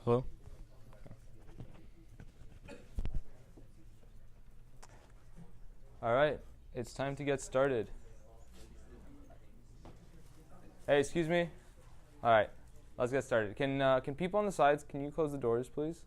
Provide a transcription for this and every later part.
Hello? All right, it's time to get started. Hey, excuse me? All right, let's get started. Can people on the sides, can you close the doors, please?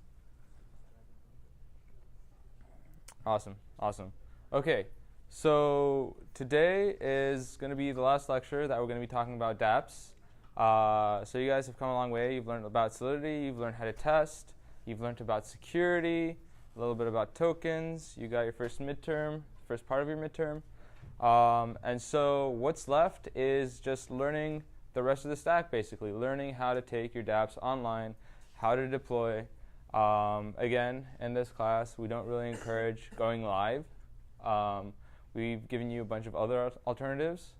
Awesome, awesome. Okay, so today is going to be the last lecture that we're going to be talking about dApps. So you guys have come a long way. You've learned about Solidity. You've learned how to test. You've learned about security, a little bit about tokens. You got your first midterm, first part of your midterm. And so what's left is just learning the rest of the stack, basically. Learning how to take your dApps online, how to deploy. Again, in this class, we don't really encourage going live. We've given you a bunch of other alternatives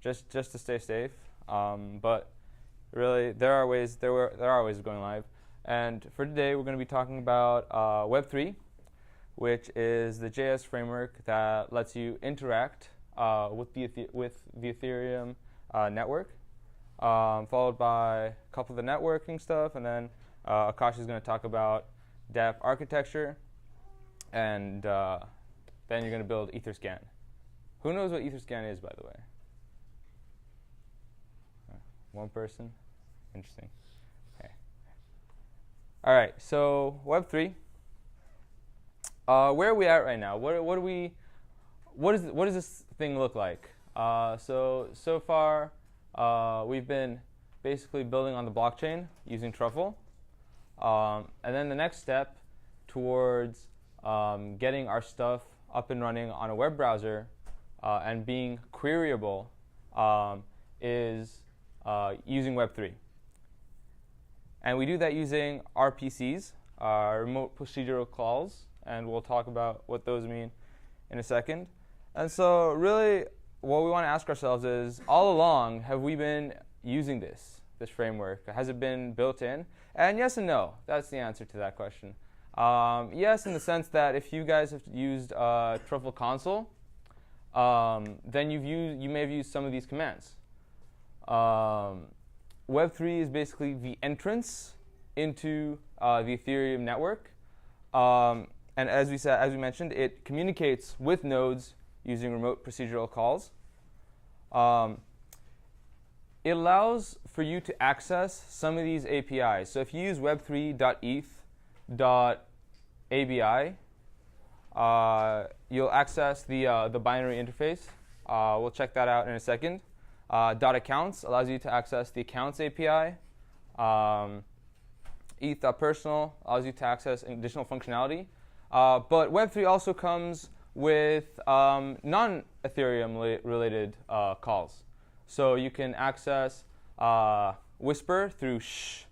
just to stay safe. But really, there are ways of going live. And for today, we're going to be talking about Web3, which is the JS framework that lets you interact with the Ethereum network, followed by a couple of the networking stuff, and then Akash is going to talk about dApp architecture, and then you're going to build Etherscan. Who knows what Etherscan is, by the way? One person? Interesting. Okay. All right, so Web3. Where are we at right now? What does this thing look like? So far, we've been basically building on the blockchain using Truffle. And then the next step towards getting our stuff up and running on a web browser and being queryable is using Web3. And we do that using RPCs, remote procedural calls, and we'll talk about what those mean in a second. And so really what we want to ask ourselves is, all along, have we been using this framework? Has it been built in? And yes and no. That's the answer to that question. Yes, in the sense that if you guys have used Truffle console, then you may have used some of these commands. Web3 is basically the entrance into the Ethereum network. And as we mentioned, it communicates with nodes using remote procedural calls. It allows for you to access some of these APIs. So if you use web3.eth.abi, you'll access the binary interface. We'll check that out in a second. .accounts allows you to access the accounts API. eth.personal allows you to access additional functionality. But Web3 also comes with non-Ethereum related calls. So you can access Whisper through shh,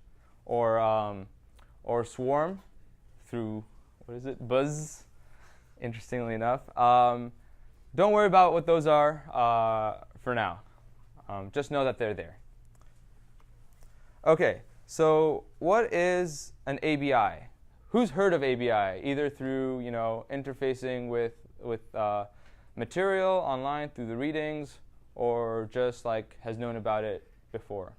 or Swarm through, Buzz, interestingly enough. Don't worry about what those are for now. Just know that they're there. OK, so what is an ABI? Who's heard of ABI, either through interfacing with material online through the readings, or just has known about it before?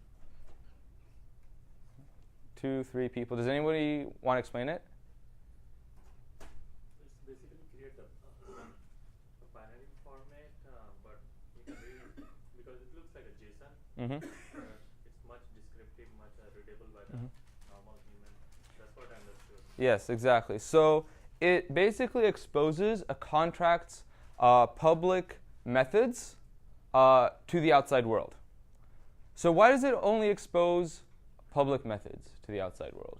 2, 3 people. Does anybody want to explain it? It's basically create a binary format, but we can read it because it looks like a JSON. It's much descriptive, much readable by the normal human. That's what I understood. Yes, exactly. So it basically exposes a contract's public methods to the outside world. So why does it only expose public methods to the outside world?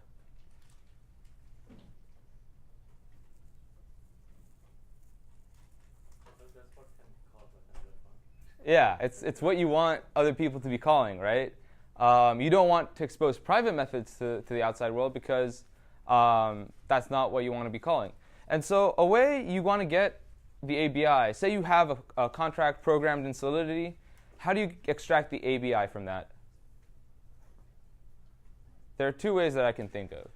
Because that's what can be called another function. Yeah, it's what you want other people to be calling, right? You don't want to expose private methods to the outside world because that's not what you want to be calling. And so a way you want to get the ABI, say you have a contract programmed in Solidity, how do you extract the ABI from that? There are 2 ways that I can think of,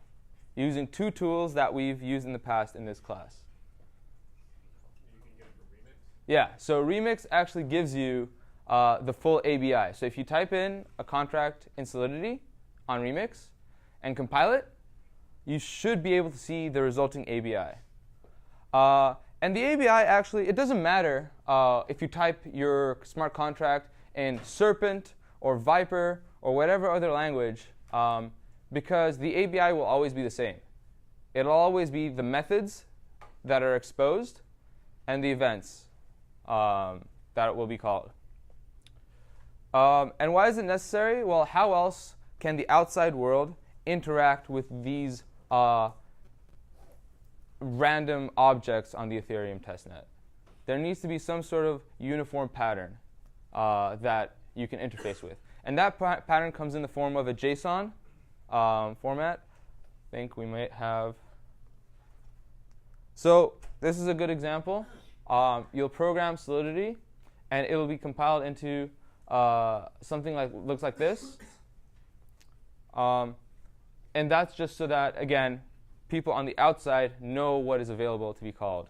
using 2 tools that we've used in the past in this class. You can get it from Remix? Yeah, so Remix actually gives you the full ABI. So if you type in a contract in Solidity on Remix, and compile it, you should be able to see the resulting ABI. And the ABI actually, it doesn't matter if you type your smart contract in Serpent or Viper or whatever other language, because the ABI will always be the same. It'll always be the methods that are exposed and the events that it will be called. And why is it necessary? Well, how else can the outside world interact with these random objects on the Ethereum testnet? There needs to be some sort of uniform pattern that you can interface with. And that pattern comes in the form of a JSON format. I think we might have. So this is a good example. You'll program Solidity, and it will be compiled into something like looks like this. And that's just so that, again, people on the outside know what is available to be called.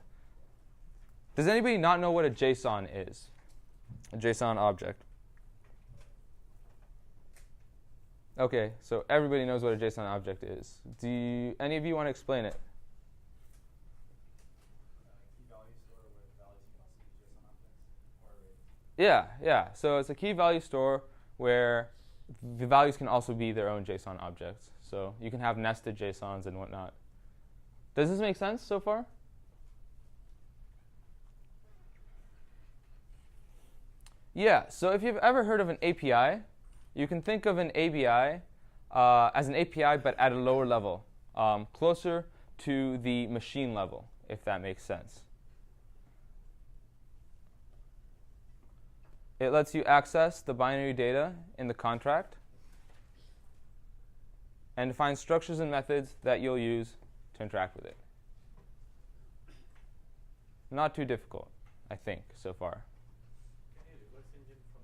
Does anybody not know what a JSON is? A JSON object. OK, so everybody knows what a JSON object is. Do any of you want to explain it? Yeah. So it's a key value store where the values can also be their own JSON objects. So you can have nested JSONs and whatnot. Does this make sense so far? Yeah. So if you've ever heard of an API, you can think of an ABI as an API, but at a lower level, closer to the machine level, if that makes sense. It lets you access the binary data in the contract and define structures and methods that you'll use to interact with it. Not too difficult, I think, so far. Can you reverse engine from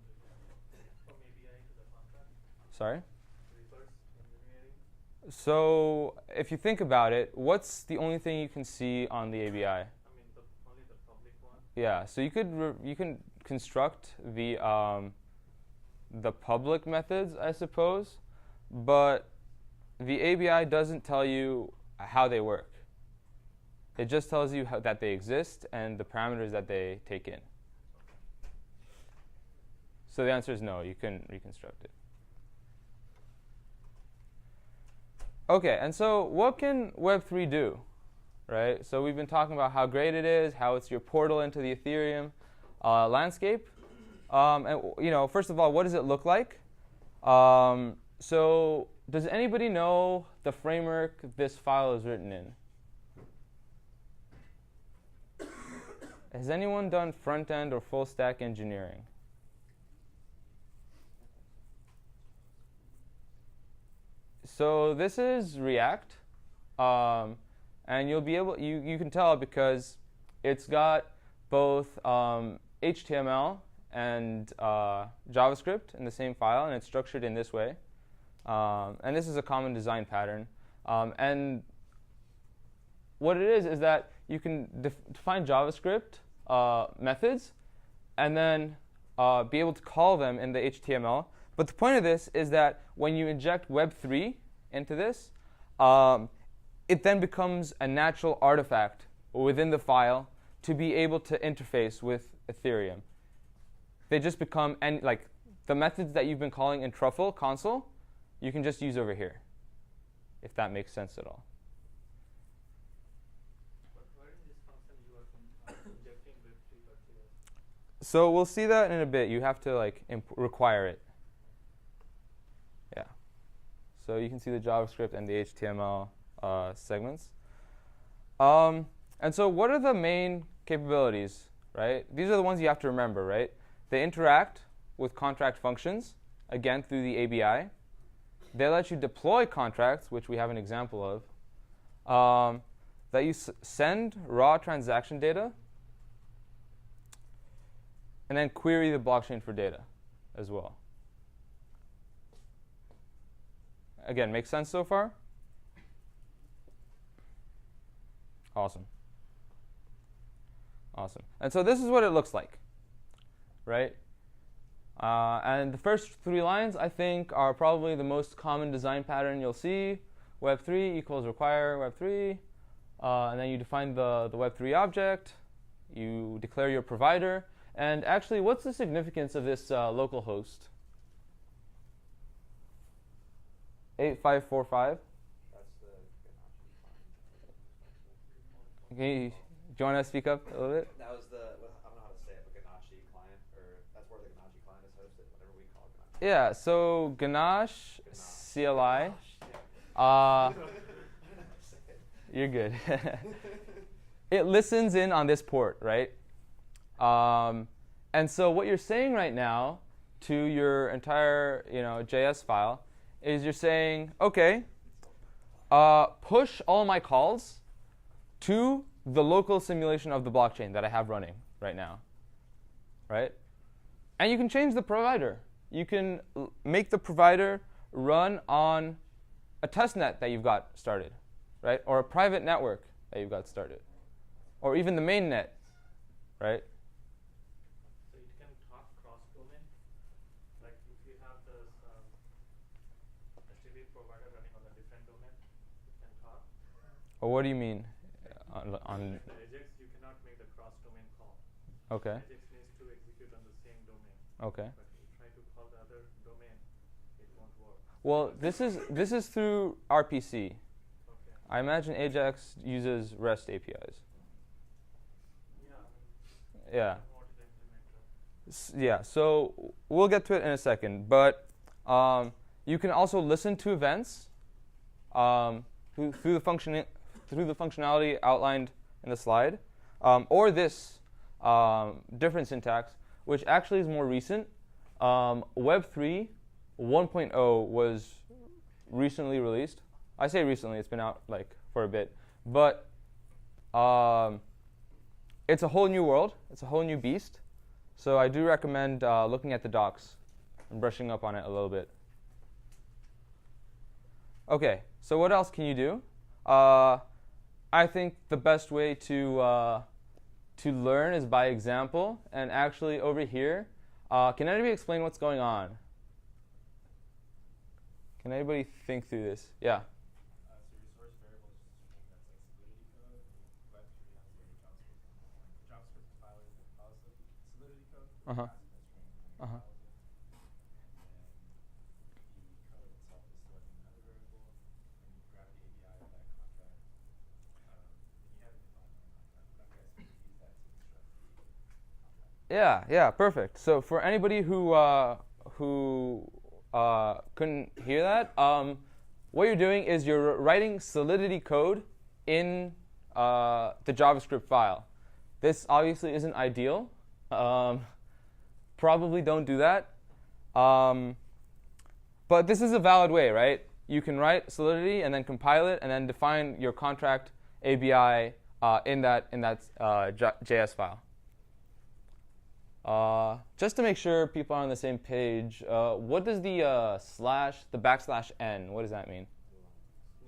API to the contract? Sorry? Reverse engineering? So if you think about it, what's the only thing you can see on the ABI? I mean, only the public one. Yeah, so you can construct the public methods, I suppose, but the ABI doesn't tell you how they work. It just tells you that they exist and the parameters that they take in. So the answer is no, you couldn't reconstruct it. OK, and so what can Web3 do? Right? So we've been talking about how great it is, how it's your portal into the Ethereum landscape. And first of all, what does it look like? So does anybody know the framework this file is written in? Has anyone done front-end or full-stack engineering? So this is React, and you'll be able you can tell because it's got both HTML and JavaScript in the same file, and it's structured in this way. And this is a common design pattern. And what it is that you can define JavaScript methods and then be able to call them in the HTML. But the point of this is that when you inject Web3 into this, it then becomes a natural artifact within the file to be able to interface with Ethereum. They just become, and like the methods that you've been calling in Truffle console, you can just use over here, if that makes sense at all. But where in this function you are injecting Web3.js? So we'll see that in a bit. You have to require it. Yeah. So you can see the JavaScript and the HTML segments. And so what are the main capabilities, right? These are the ones you have to remember, right? They interact with contract functions, again, through the ABI. They let you deploy contracts, which we have an example of, that you send raw transaction data, and then query the blockchain for data as well. Again, makes sense so far? Awesome. Awesome. And so this is what it looks like, right? And the first 3 lines, I think, are probably the most common design pattern you'll see. Web3 equals require Web3, and then you define the Web3 object. You declare your provider. And actually, what's the significance of this localhost? 8545? That's the Ganache client. Okay, do you want to speak up a little bit? That was the, I don't know how to say it, but Ganache client, or that's where the Ganache client is hosted, whatever we call Ganache. Yeah, so Ganache, CLI. You're good. It listens in on this port, right? And so what you're saying right now to your entire, JS file is you're saying, okay, push all my calls to the local simulation of the blockchain that I have running right now, right? And you can change the provider. You can make the provider run on a testnet that you've got started, right? Or a private network that you've got started. Or even the main net, right? So it can talk cross-domain. Like if you have this HTTP provider running on a different domain, it can talk. Or what do you mean? The Ajax, you cannot make the cross-domain call. Okay. Ajax needs to execute on the same domain. Okay. But if you try to call the other domain, it won't work. Well, this is through RPC. Okay. I imagine Ajax uses REST APIs. Yeah. Yeah. So we'll get to it in a second, but you can also listen to events through the functionality outlined in the slide, or this different syntax, which actually is more recent. Web3 1.0 was recently released. I say recently; it's been out for a bit, but it's a whole new world. It's a whole new beast. So I do recommend looking at the docs and brushing up on it a little bit. OK, so what else can you do? I think the best way to learn is by example. And actually, over here, can anybody explain what's going on? Can anybody think through this? Yeah. So your source variable is just a string that's solidity code. Web3 has a JavaScript compiler that compiles the solidity code. Uh-huh. And Uh-huh. the code itself is stored in another variable. And you grab the API of that contract. And you haven't defined one contract, but I'm guessing you use that to construct the contract. Yeah, perfect. So for anybody who couldn't hear that, what you're doing is you're writing Solidity code in the JavaScript file. This obviously isn't ideal. Probably don't do that. But this is a valid way, right? You can write Solidity and then compile it and then define your contract ABI in that JS file. Just to make sure people are on the same page, what does the \n, what does that mean?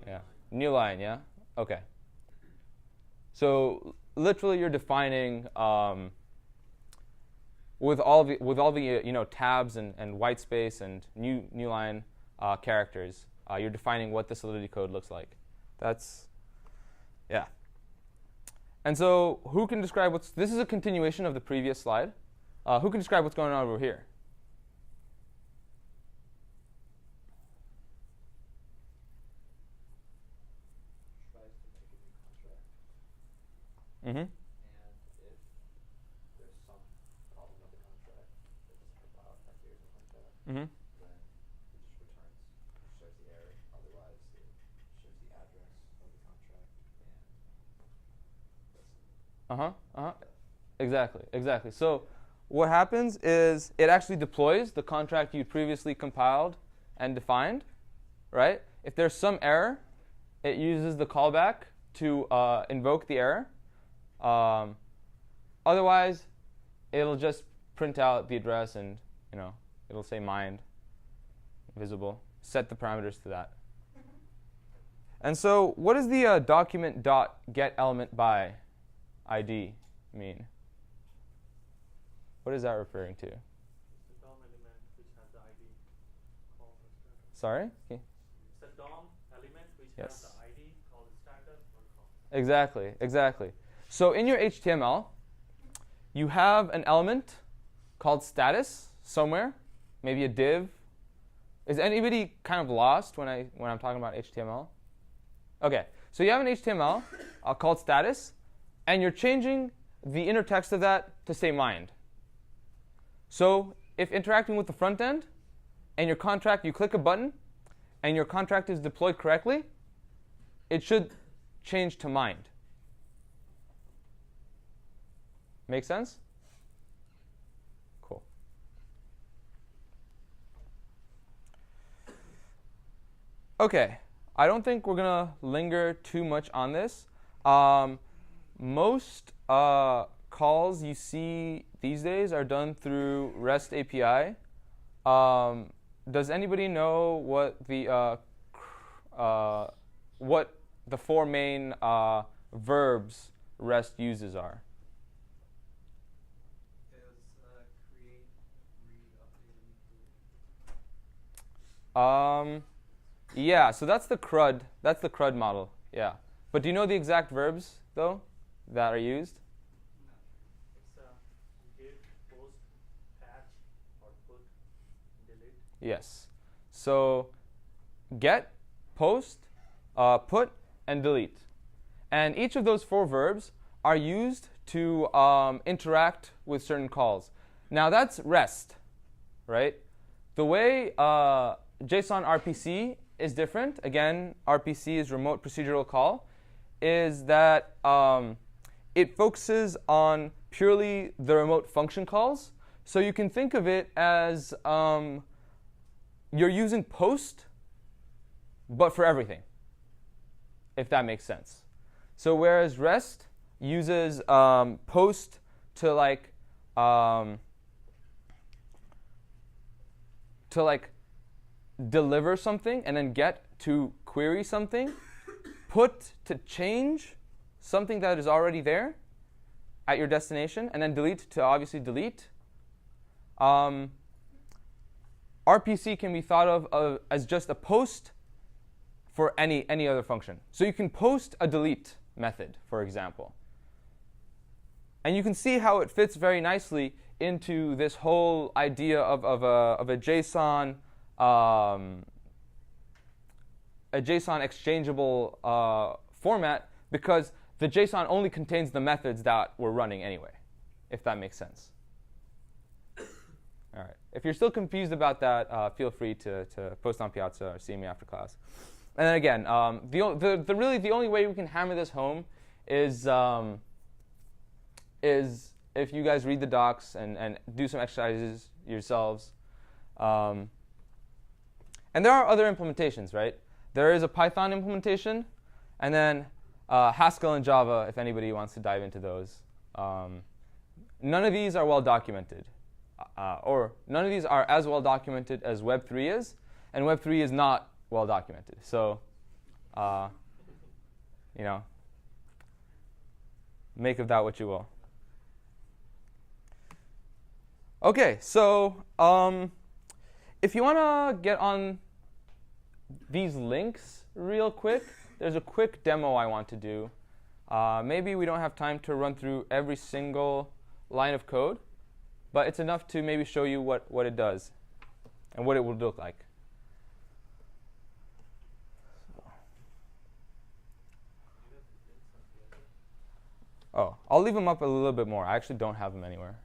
Yeah, new line, yeah? OK. So literally, you're defining with all the tabs and white space and new line characters. You're defining what the Solidity code looks like. Yeah. And so who can describe this is a continuation of the previous slide. Who can describe what's going on over here? Tries to make a new contract. Mm-hmm. And if there's some problem with the contract, it just compiles that here's the contract. Mm-hmm. Then it just returns, shows the error. Otherwise, it shows the address of the contract. And Exactly. So what happens is it actually deploys the contract you previously compiled and defined, right? If there's some error, it uses the callback to invoke the error. Otherwise, it'll just print out the address and it'll say mind, visible. Set the parameters to that. And so what does the document.getElementBy ID mean? What is that referring to? It's the DOM element which has the ID call for starter. Sorry? Okay. It's a DOM element which Yes. has the ID called status or call. Exactly, exactly. So in your HTML, you have an element called status somewhere, maybe a div. Is anybody kind of lost when I'm talking about HTML? Okay, so you have an HTML called status, and you're changing the inner text of that to say mind. So if interacting with the front end, and your contract, you click a button, and your contract is deployed correctly, it should change to mind. Make sense? Cool. OK, I don't think we're going to linger too much on this. Most calls you see these days are done through REST API. Does anybody know what the four main verbs REST uses are? Create, read, update, Yeah, so that's the CRUD. That's the CRUD model. Yeah, but do you know the exact verbs though that are used? It's get, post, patch, or put, delete. Yes. So get, post, put, and delete. And each of those four verbs are used to interact with certain calls. Now that's REST, right? The way JSON RPC is different, again, RPC is remote procedural call, is that it focuses on purely the remote function calls. So you can think of it as you're using post, but for everything, if that makes sense. So whereas REST uses post to deliver something, and then get to query something, put to change something that is already there at your destination, and then delete to obviously delete. RPC can be thought of as just a post for any other function. So you can post a delete method, for example. And you can see how it fits very nicely into this whole idea of a JSON exchangeable format, because the JSON only contains the methods that we're running anyway, if that makes sense. All right. If you're still confused about that, feel free to post on Piazza or see me after class. And then again, really the only way we can hammer this home is if you guys read the docs and do some exercises yourselves. And there are other implementations, right? There is a Python implementation, and then Haskell and Java, if anybody wants to dive into those. None of these are well documented, or none of these are as well documented as Web3 is, and Web3 is not well documented. So, make of that what you will. OK, so if you want to get on these links real quick, there's a quick demo I want to do. Maybe we don't have time to run through every single line of code, but it's enough to maybe show you what it does and what it would look like. Oh, I'll leave them up a little bit more. I actually don't have them anywhere.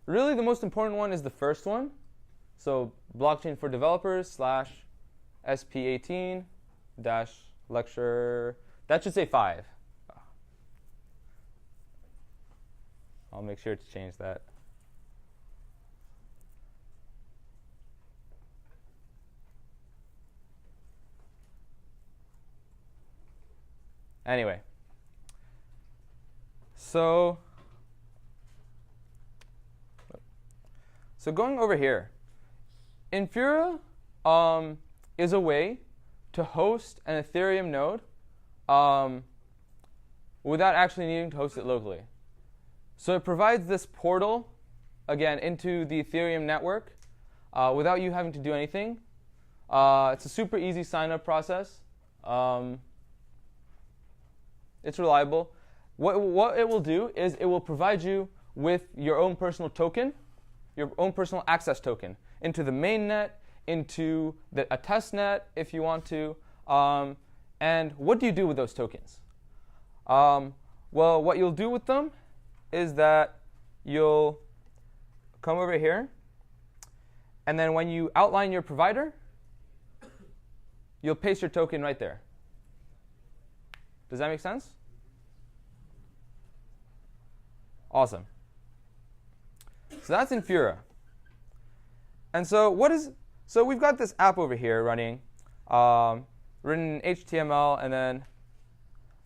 Really, the most important one is the first one. So blockchain for developers / SP18 - lecture. That should say 5. I'll make sure to change that. Anyway, so going over here, Infura is a way to host an Ethereum node without actually needing to host it locally. So it provides this portal, again, into the Ethereum network without you having to do anything. It's a super easy sign-up process. It's reliable. What it will do is it will provide you with your own personal token, your own personal access token into the mainnet, into a testnet if you want to. And what do you do with those tokens? Well, what you'll do with them is that you'll come over here, and then when you outline your provider, you'll paste your token right there. Does that make sense? Awesome. So that's Infura. And so we've got this app over here running, written in HTML and then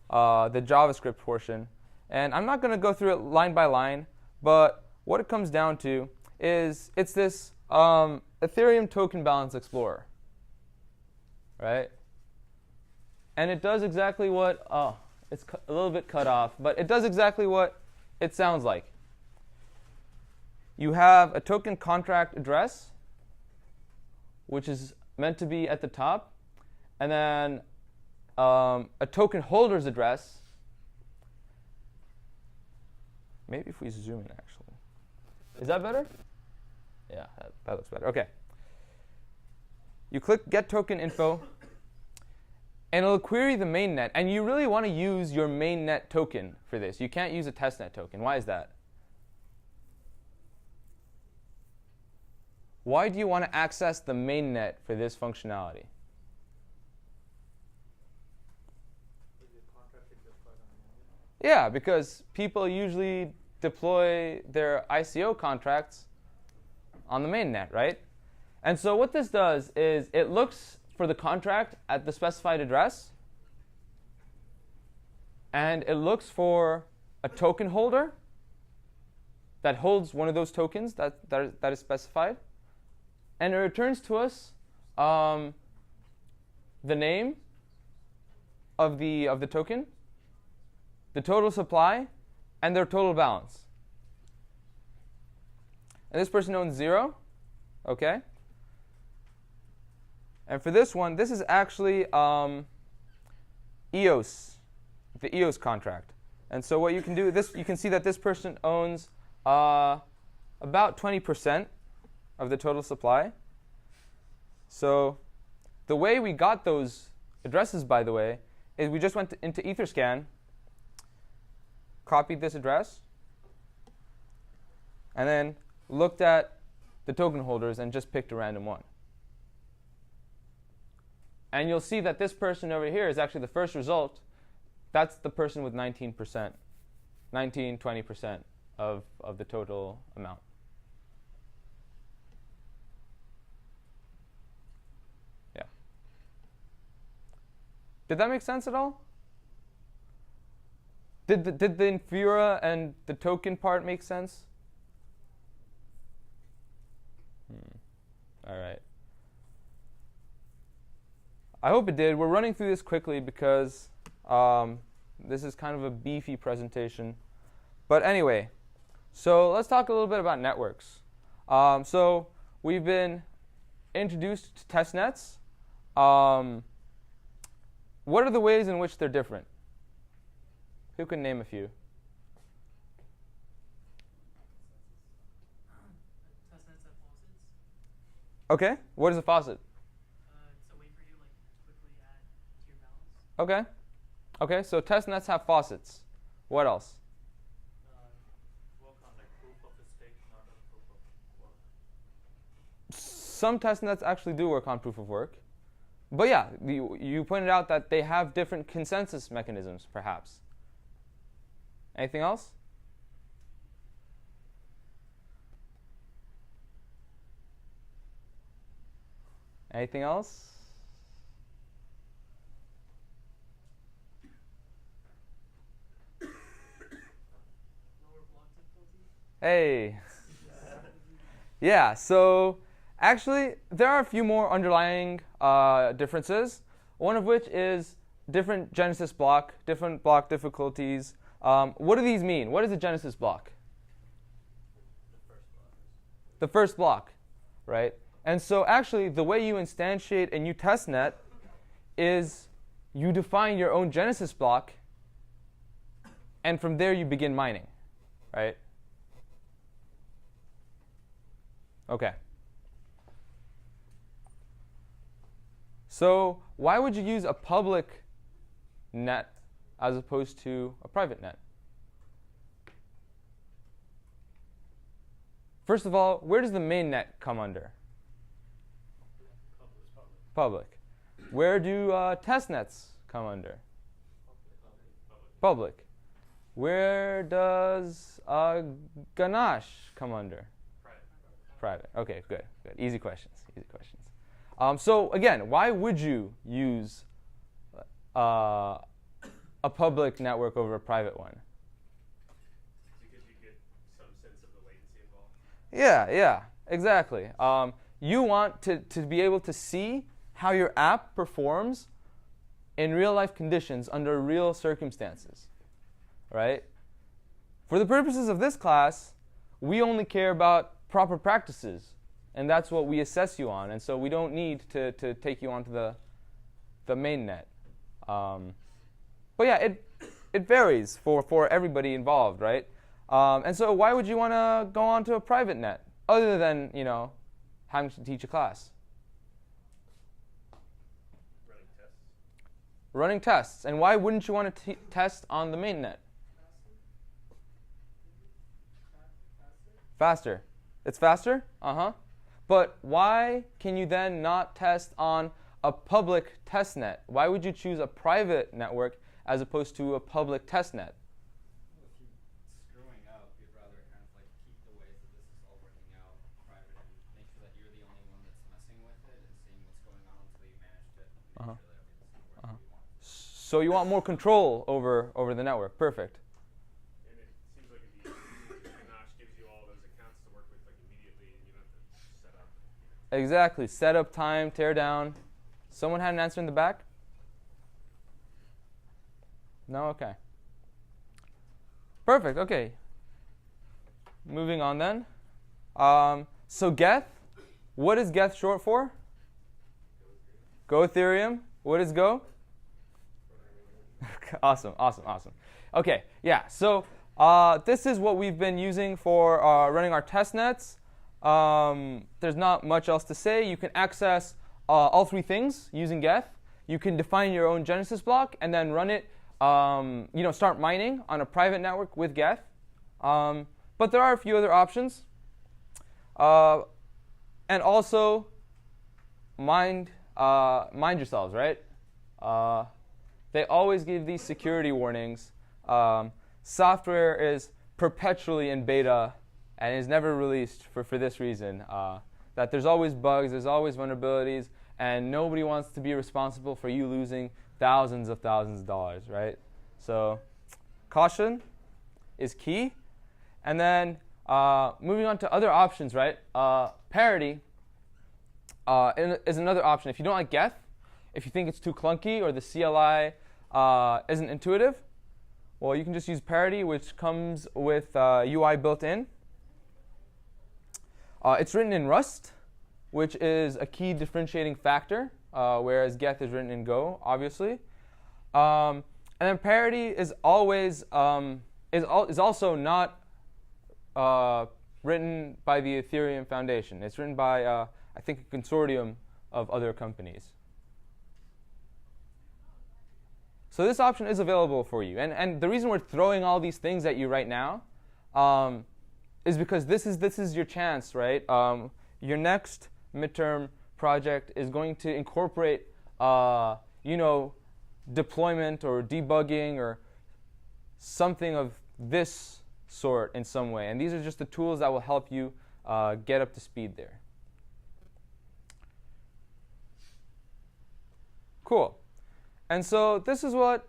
the JavaScript portion. And I'm not going to go through it line by line, but what it comes down to is it's this Ethereum token balance explorer, right? And it does exactly what, it's a little bit cut off, but it does exactly what it sounds like. You have a token contract address, which is meant to be at the top, and then a token holder's address. Maybe if we zoom in, actually. Is that better? Yeah, that looks better. OK. You click Get Token Info, and it'll query the mainnet. And you really want to use your mainnet token for this. You can't use a testnet token. Why is that? Why do you want to access the mainnet for this functionality? Yeah, because people usually deploy their ICO contracts on the mainnet, right? And so what this does is it looks for the contract at the specified address, and it looks for a token holder that holds one of those tokens that is specified, and it returns to us the name of the token, the total supply, and their total balance. And this person owns 0, OK? And for this one, this is actually EOS, the EOS contract. And so what you can do, you can see that this person owns about 20% of the total supply. So the way we got those addresses, by the way, is we just went into Etherscan, copied this address, and then looked at the token holders and just picked a random one. And you'll see that this person over here is actually the first result. That's the person with 19%, 19, 20% of the total amount. Yeah. Did that make sense at all? Did the Infura and the token part make sense? All right. I hope it did. We're running through this quickly because this is kind of a beefy presentation. But anyway, so let's talk a little bit about networks. So we've been introduced to testnets. What are the ways in which they're different? Who can name a few? Testnets have faucets. OK. What is a faucet? It's a way for you to quickly add to your balance. OK. OK, so testnets have faucets. What else? Work on proof of the stake, not a proof of work. Some testnets actually do work on proof of work. But yeah, you pointed out that they have different consensus mechanisms, perhaps. Anything else? Anything else? Lower block difficulty. Hey. Yeah, so actually, there are a few more underlying differences, one of which is different genesis block, different block difficulties. What do these mean? What is a genesis block? The first block. The first block, right? And so actually, the way you instantiate a new testnet is you define your own Genesis block, and from there you begin mining, right? OK. So why would you use a public net as opposed to a private net? First of all, where does the main net come under? Public. Where do testnets come under? Public. Where does ganache come under? Private. OK, good. Easy questions. So again, why would you use a public network over a private one? Because you get some sense of the latency involved. Yeah, exactly. You want to be able to see how your app performs in real-life conditions under real circumstances, right? For the purposes of this class, we only care about proper practices, and that's what we assess you on. And so we don't need to take you onto the main net. But yeah, it varies for everybody involved, right? And so why would you want to go onto a private net other than having to teach a class? Running tests. And why wouldn't you want to test on the main net? Faster. It's faster? But why can you then not test on a public test net? Why would you choose a private network as opposed to a public test net? Well, if you're screwing up, you'd rather kind of like keep the ways that this is all working out private and make sure that you're the only one that's messing with it and seeing what's going on until you manage to make sure that everything's going to work how you want it to. So you want more control over the network. Perfect. And it seems like Ganache gives you all those accounts to work with like immediately, and you don't have to set up. Exactly. Set up time, tear down. Someone had an answer in the back? No? OK. Perfect. OK. Moving on then. So GETH, what is GETH short for? Go Ethereum. What is Go? Awesome. OK, yeah. So this is what we've been using for running our testnets. There's not much else to say. You can access all three things using GETH. You can define your own Genesis block and then run it, start mining on a private network with GETH. But there are a few other options. And also, mind yourselves, right? They always give these security warnings. Software is perpetually in beta and is never released for this reason, that there's always bugs, there's always vulnerabilities, and nobody wants to be responsible for you losing thousands of dollars, right? So caution is key. And then moving on to other options, right? Parity is another option. If you don't like GETH, if you think it's too clunky or the CLI isn't intuitive, well, you can just use Parity, which comes with UI built in. It's written in Rust, which is a key differentiating factor, whereas GETH is written in Go, obviously. And then Parity is always is also not written by the Ethereum Foundation. It's written by I think a consortium of other companies. So this option is available for you. And the reason we're throwing all these things at you right now is because this is your chance, right? Your next midterm project is going to incorporate, deployment or debugging or something of this sort in some way. And these are just the tools that will help you get up to speed there. Cool. And so this is what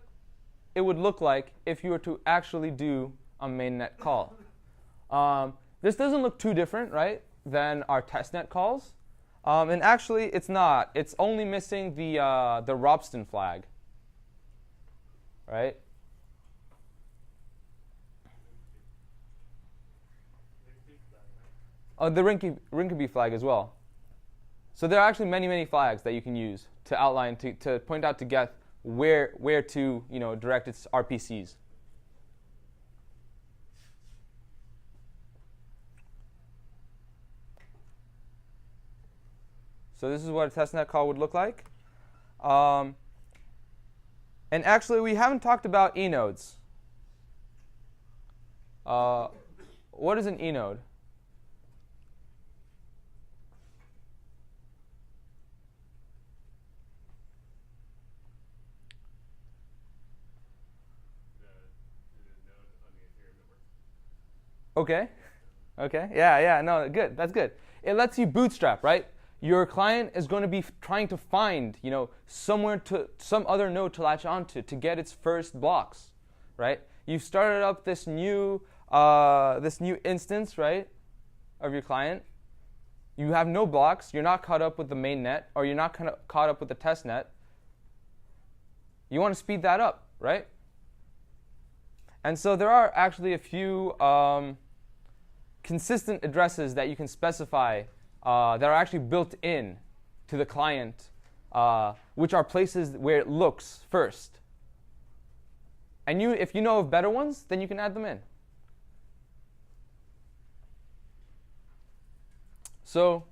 it would look like if you were to actually do a mainnet call. This doesn't look too different, right, than our testnet calls. And actually, it's not. It's only missing the Robston flag, right? Oh, the Rinkeby flag as well. So there are actually many, many flags that you can use to outline, to point out to Geth where to direct its RPCs. So this is what a testnet call would look like. And actually, we haven't talked about enodes. What is an enode? Okay. Okay. Yeah. No, good. That's good. It lets you bootstrap, right? Your client is going to be trying to find, somewhere to some other node to latch onto to get its first blocks, right? You've started up this new instance, right, of your client. You have no blocks. You're not caught up with the main net, or you're not caught up with the test net. You want to speed that up, right? And so there are actually a few consistent addresses that you can specify that are actually built in to the client, which are places where it looks first. And if you know of better ones, then you can add them in. So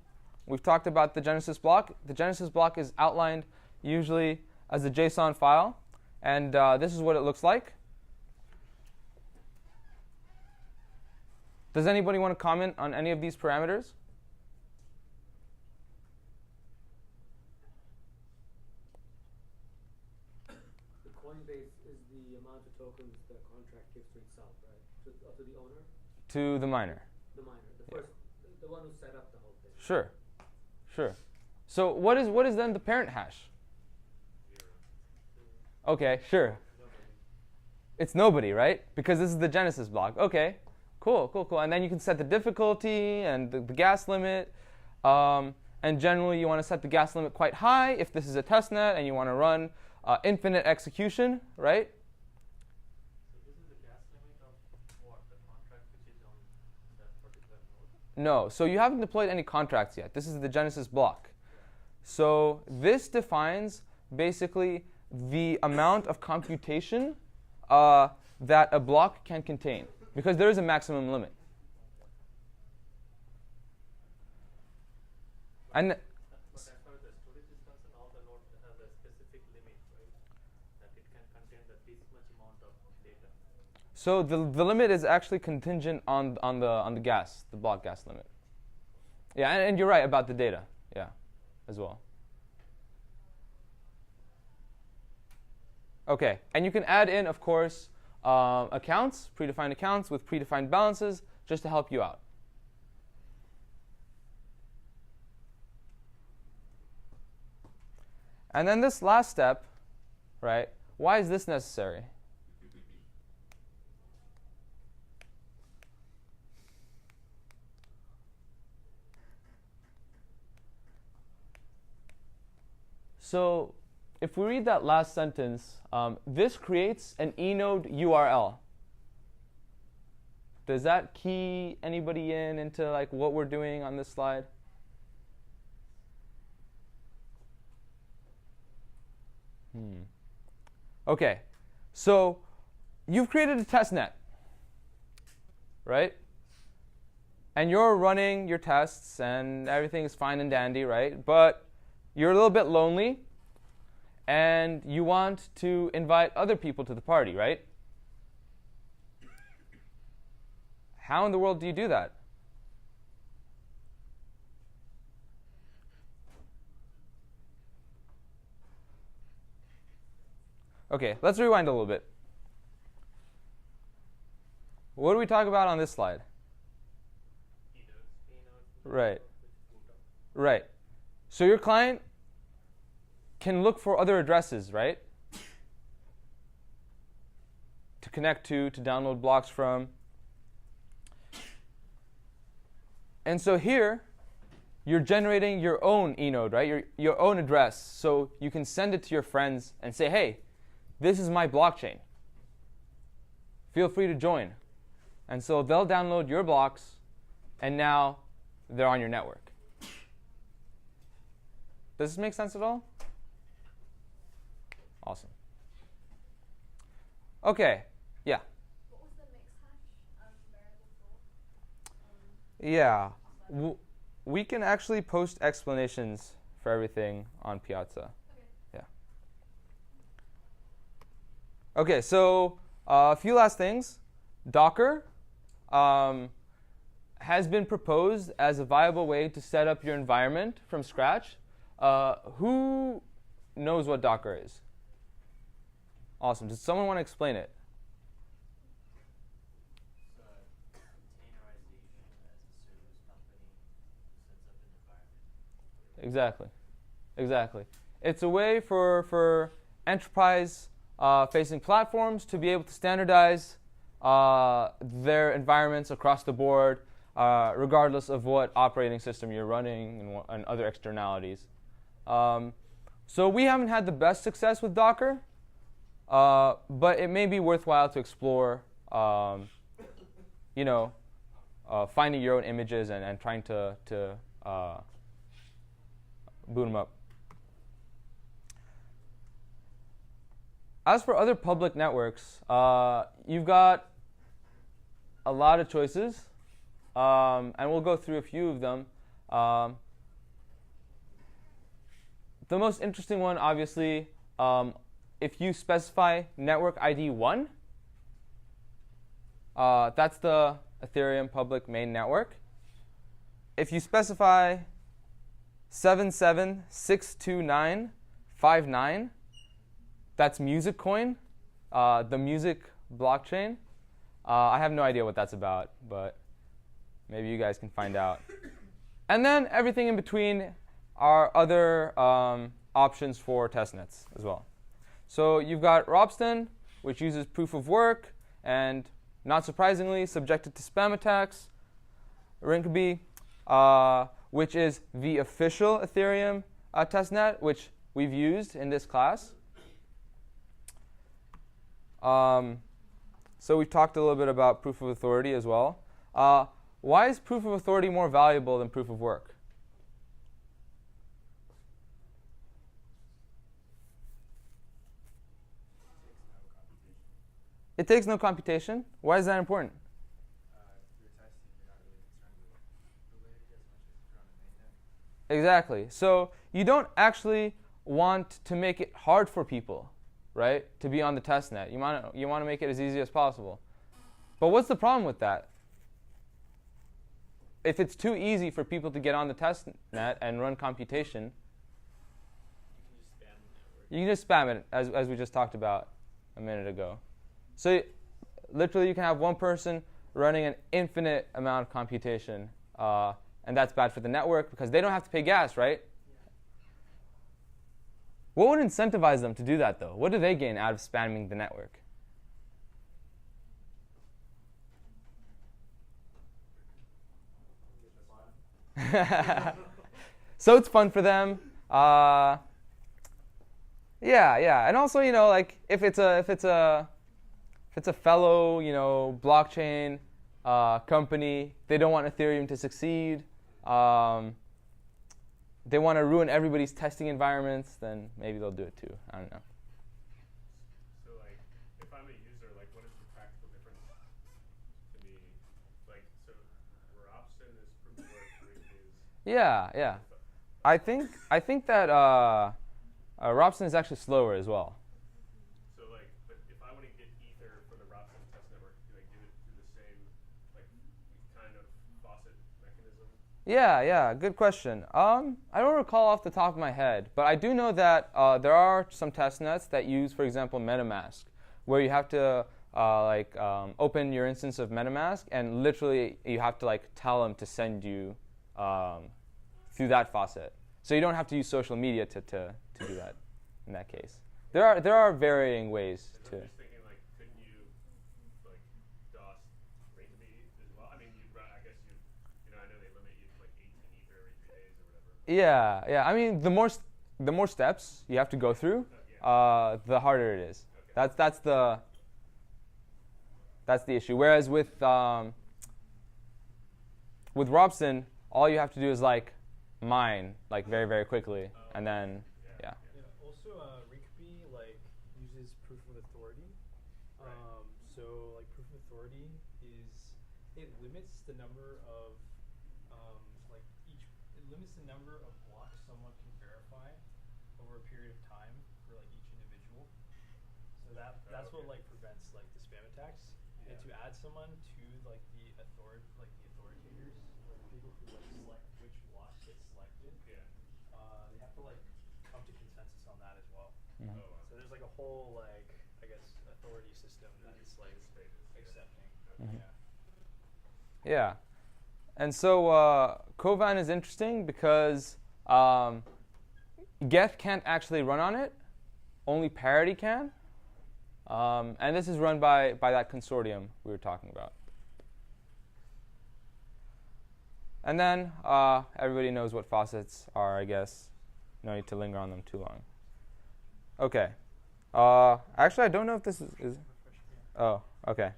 we've talked about the Genesis block. The Genesis block is outlined usually as a JSON file. And this is what it looks like. Does anybody want to comment on any of these parameters? The Coinbase is the amount of tokens the contract gives to itself, right? To the owner? To the miner. The miner, the one who set up the whole thing. Sure. So what is then the parent hash? Okay, sure. It's nobody, right? Because this is the Genesis block. Okay, cool. And then you can set the difficulty and the gas limit. And generally, you want to set the gas limit quite high if this is a testnet and you want to run infinite execution, right? So this is the gas limit of what? The contract which is on that particular node? No, so you haven't deployed any contracts yet. This is the Genesis block. So this defines basically the amount of computation that a block can contain, because there is a maximum limit. And But as far as the storage is concerned, all the nodes have a specific limit, right? That it can contain this much amount of data. so the limit is actually contingent on the gas, the block gas limit. Yeah, and you're right about the data, yeah, as well. Okay, and you can add in, of course, accounts, predefined accounts with predefined balances, just to help you out. And then this last step, right? Why is this necessary? So if we read that last sentence, this creates an enode URL. Does that key anybody into like what we're doing on this slide? Okay, so you've created a testnet, right? And you're running your tests, and everything is fine and dandy, right? But you're a little bit lonely, and you want to invite other people to the party, right? How in the world do you do that? Okay, let's rewind a little bit. What do we talk about on this slide? Right. So your client can look for other addresses, right? To connect to download blocks from. And so here, you're generating your own enode, right? Your own address. So you can send it to your friends and say, hey, this is my blockchain. Feel free to join. And so they'll download your blocks, and now they're on your network. Does this make sense at all? Awesome. Okay, yeah. What was the mix hash variable for? Yeah, we can actually post explanations for everything on Piazza. Okay. Yeah. Okay, so a few last things. Docker has been proposed as a viable way to set up your environment from scratch. Who knows what Docker is? Awesome. Does someone want to explain it? It's containerization as a service company sets up an environment. Exactly. It's a way for enterprise facing platforms to be able to standardize their environments across the board, regardless of what operating system you're running and other externalities. So we haven't had the best success with Docker, but it may be worthwhile to explore, finding your own images and trying to boot them up. As for other public networks, you've got a lot of choices, and we'll go through a few of them. The most interesting one, obviously, if you specify network ID 1, that's the Ethereum public main network. If you specify 7762959, that's Music Coin, the music blockchain. I have no idea what that's about, but maybe you guys can find out. And then everything in between are other options for testnets as well. So you've got Robston, which uses proof of work, and not surprisingly, subjected to spam attacks. Rinkeby, which is the official Ethereum testnet, which we've used in this class. So we've talked a little bit about proof of authority as well. Why is proof of authority more valuable than proof of work? It takes no computation. Why is that important? You're testing, you're not really concerned with validity as much as if you're on the mainnet. Exactly. So you don't actually want to make it hard for people, right, to be on the testnet. You want to make it as easy as possible. But what's the problem with that? If it's too easy for people to get on the testnet and run computation, you can just spam it, as we just talked about a minute ago. So literally, you can have one person running an infinite amount of computation, and that's bad for the network because they don't have to pay gas, right? What would incentivize them to do that, though? What do they gain out of spamming the network? So it's fun for them. Yeah, and also, like if it's a fellow, blockchain company, they don't want Ethereum to succeed. They want to ruin everybody's testing environments, then maybe they'll do it too. I don't know. So, like, if I'm a user, like, what is the practical difference to me? Like, so Robson is proof of work, Rick is. Yeah. I think that Robson is actually slower as well. So, like, but if I want to get Ether from the Robson test network, do I give it through the same, like, kind of faucet mechanism? Yeah, good question. I don't recall off the top of my head, but I do know that there are some testnets that use, for example, MetaMask, where you have to open your instance of MetaMask, and literally you have to tell them to send you through that faucet. So you don't have to use social media to do that in that case. There are varying ways to. I'm just thinking, like, couldn't you, like, DOS Rinkeby as well? I mean, I guess I know they limit you to like 18 Ether every 3 days or whatever. Yeah. I mean, the more steps you have to go through, the harder it is. Okay. That's the issue. Whereas with Robson, all you have to do is mine very, very quickly, and then yeah. Also, Rinkeby like uses proof of authority. So like proof of authority is it limits the number of it limits the number of blocks someone can verify over a period of time for like each individual. So that's what like prevents like the spam attacks. And to add someone to like the authoritators, like people who like select which blocks get selected, they have to like come to consensus on that as well. So there's like a whole like I guess authority system that is like accepting. Yeah. And so KOVAN is interesting because GETH can't actually run on it. Only Parity can. And this is run by that consortium we were talking about. And then everybody knows what faucets are, I guess. No need to linger on them too long. OK. Actually, I don't know if this is oh, OK.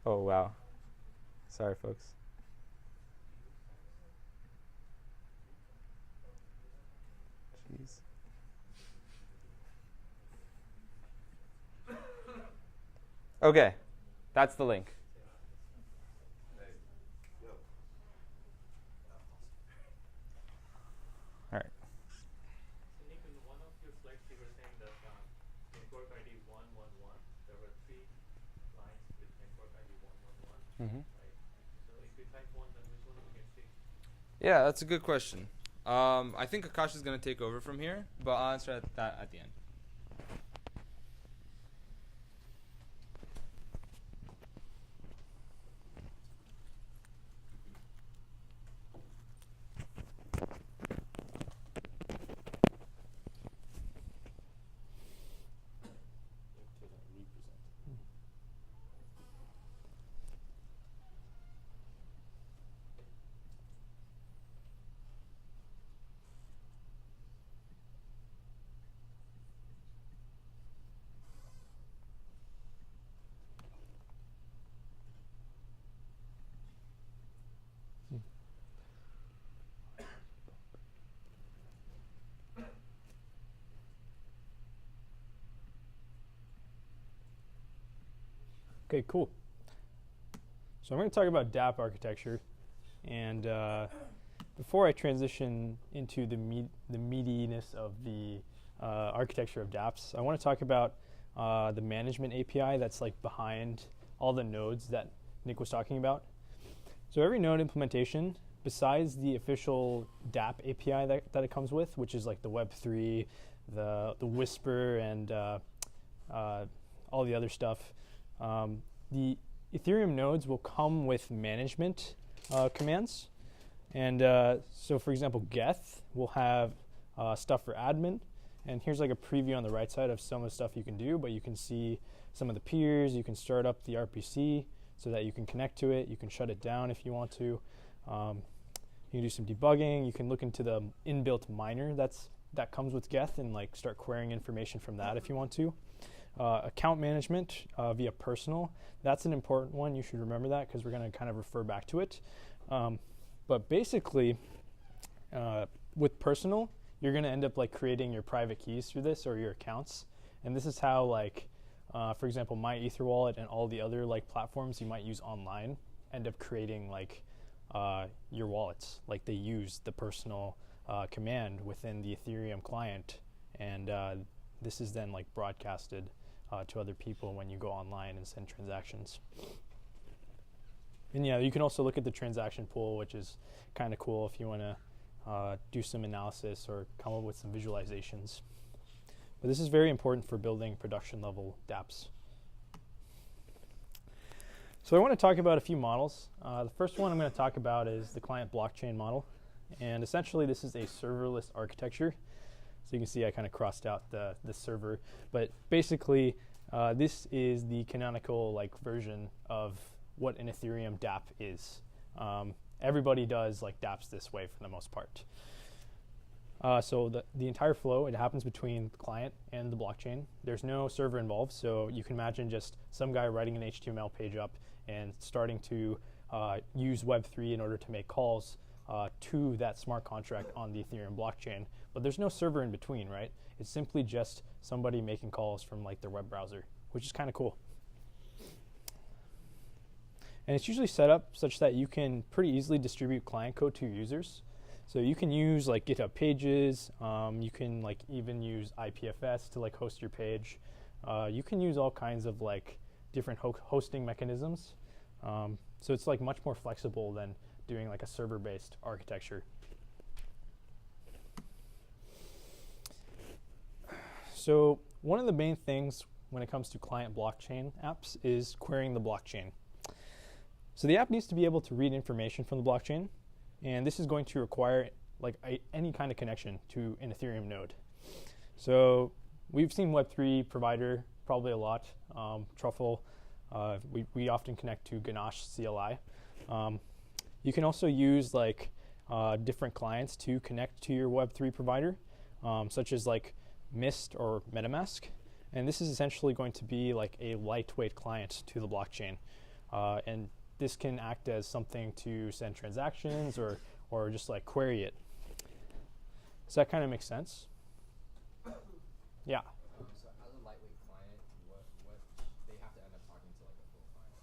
Oh, wow. Sorry, folks. Jeez. OK. That's the link. All right. So Nick, in one of your slides, you were saying that network ID 111, there were 3 lines with network ID 111. Right? So if we type 1, then which one we can see? Yeah, that's a good question. I think Akash is going to take over from here, but I'll answer that at the end. Okay, cool. So I'm going to talk about dApp architecture, and before I transition into the meatiness of the architecture of dApps, I want to talk about the management API that's like behind all the nodes that Nick was talking about. So every node implementation, besides the official dApp API that it comes with, which is like the Web3, the Whisper, and all the other stuff, the Ethereum nodes will come with management commands. And so, for example, GETH will have stuff for admin. And here's like a preview on the right side of some of the stuff you can do, but you can see some of the peers. You can start up the RPC so that you can connect to it. You can shut it down if you want to. You can do some debugging. You can look into the inbuilt miner that comes with GETH and like start querying information from that if you want to. Account management via personal, that's an important one. You should remember that because we're going to kind of refer back to it. But basically, with personal, you're going to end up like creating your private keys through this or your accounts. And this is how like, for example, my Ether wallet and all the other like platforms you might use online end up creating like your wallets. Like they use the personal command within the Ethereum client, and this is then like broadcasted to other people when you go online and send transactions. And yeah, you can also look at the transaction pool, which is kind of cool if you want to do some analysis or come up with some visualizations. But this is very important for building production level dApps. So I want to talk about a few models. The first one I'm going to talk about is the client blockchain model. And essentially this is a serverless architecture. So you can see I kind of crossed out the server. But basically this is the canonical like version of what an Ethereum dApp is. Everybody does like dApps this way for the most part. So the entire flow, it happens between the client and the blockchain. There's no server involved, so you can imagine just some guy writing an HTML page up and starting to use Web3 in order to make calls to that smart contract on the Ethereum blockchain. But there's no server in between, right? It's simply just somebody making calls from like their web browser, which is kind of cool. And it's usually set up such that you can pretty easily distribute client code to your users. So you can use like GitHub Pages. You can like even use IPFS to like host your page. You can use all kinds of like different hosting mechanisms. So it's like much more flexible than doing like a server-based architecture. So one of the main things when it comes to client blockchain apps is querying the blockchain. So the app needs to be able to read information from the blockchain, and this is going to require like any kind of connection to an Ethereum node. So we've seen Web3 provider probably a lot, Truffle. We often connect to Ganache CLI. You can also use like different clients to connect to your Web3 provider, such as like Mist or MetaMask. And this is essentially going to be like a lightweight client to the blockchain. And this can act as something to send transactions or just like query it. Does that kind of make sense? Yeah. So as a lightweight client, what they have to end up talking to like a full client,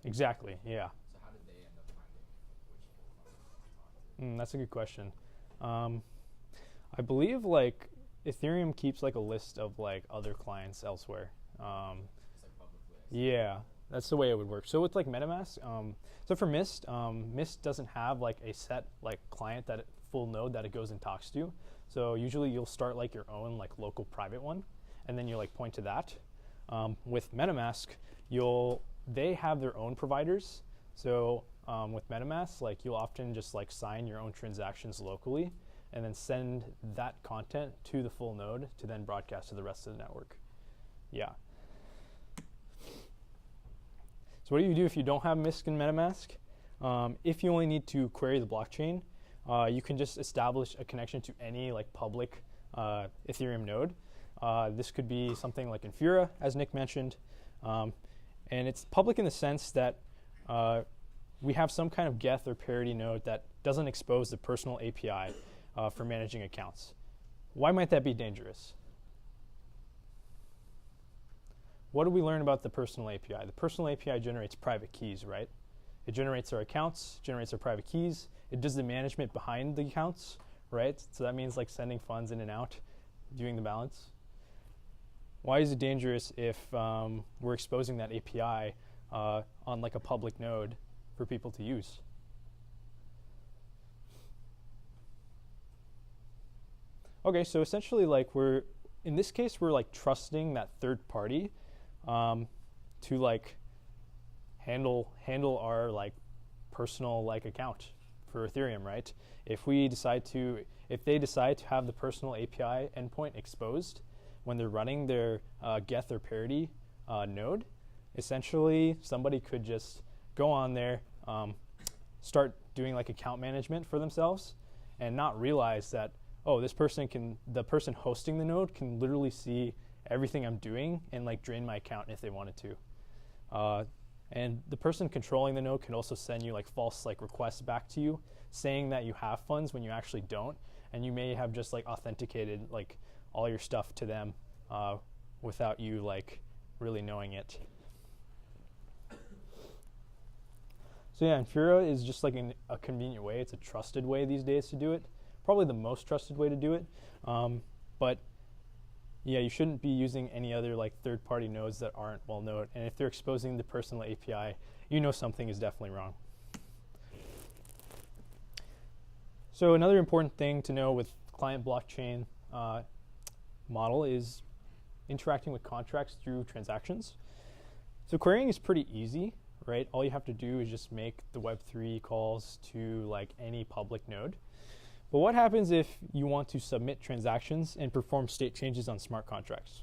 right? Exactly, yeah. So how did they end up finding which full client to talk to? That's a good question. I believe like Ethereum keeps like a list of like other clients elsewhere. It's like publicly. Yeah, that's the way it would work. So with like MetaMask, so for Mist, Mist doesn't have like a set like client that full node that it goes and talks to. So usually you'll start like your own like local private one, and then you like point to that. With MetaMask, they have their own providers. So with MetaMask, like you'll often just like sign your own transactions locally, and then send that content to the full node to then broadcast to the rest of the network. Yeah. So what do you do if you don't have Mist and MetaMask? If you only need to query the blockchain, you can just establish a connection to any like public Ethereum node. This could be something like Infura, as Nick mentioned. And it's public in the sense that we have some kind of GETH or parity node that doesn't expose the personal API for managing accounts. Why might that be dangerous? What do we learn about the personal API? The personal API generates private keys, right? It generates our accounts, generates our private keys. It does the management behind the accounts, right? So that means like sending funds in and out, viewing the balance. Why is it dangerous if we're exposing that API on like a public node for people to use? Okay, so essentially like in this case, we're like trusting that third party to like handle our like personal like account for Ethereum, right? If they decide to have the personal API endpoint exposed when they're running their GETH or parity node, essentially somebody could just go on there, start doing like account management for themselves, and not realize that, oh, the person hosting the node can literally see everything I'm doing and like drain my account if they wanted to. And the person controlling the node can also send you like false like requests back to you saying that you have funds when you actually don't, and you may have just like authenticated like all your stuff to them without you like really knowing it. So yeah, Infura is just like a convenient way. It's a trusted way these days to do it. Probably the most trusted way to do it. But yeah, you shouldn't be using any other like third-party nodes that aren't well known. And if they're exposing the personal API, you know something is definitely wrong. So another important thing to know with client blockchain model is interacting with contracts through transactions. So querying is pretty easy, right? All you have to do is just make the Web3 calls to like any public node. But what happens if you want to submit transactions and perform state changes on smart contracts?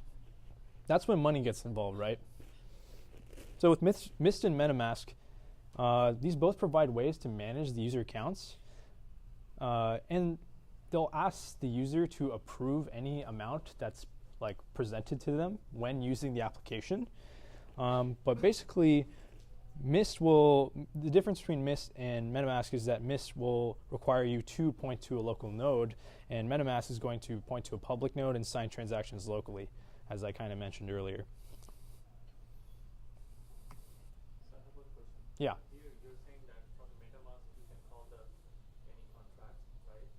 That's when money gets involved, right? So with Mist and MetaMask, these both provide ways to manage the user accounts. And they'll ask the user to approve any amount that's like presented to them when using the application. But basically, The difference between Mist and MetaMask is that Mist will require you to point to a local node, and MetaMask is going to point to a public node and sign transactions locally, as I kind of mentioned earlier. So I have one question. Yeah. Here you're saying that from MetaMask you can call any contract, right?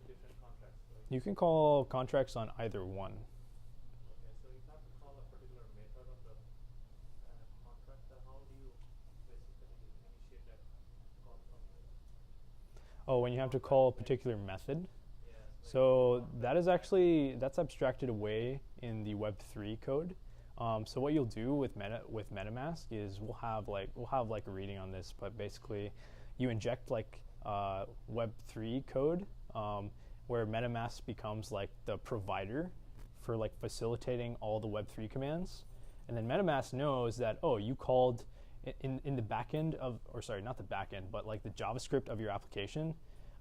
Different contracts, right? You can call contracts on either one. Okay, so you have to call a particular method of the contract. How do you basically initiate that call from here? Oh, when you have to call a particular method? Yeah. So that's abstracted away in the Web3 code. So what you'll do with MetaMask is we'll have like a reading on this, but basically you inject like Web3 code where MetaMask becomes like the provider for like facilitating all the Web3 commands, and then MetaMask knows that, oh, you called in the backend of, or sorry, not the backend, but like the JavaScript of your application.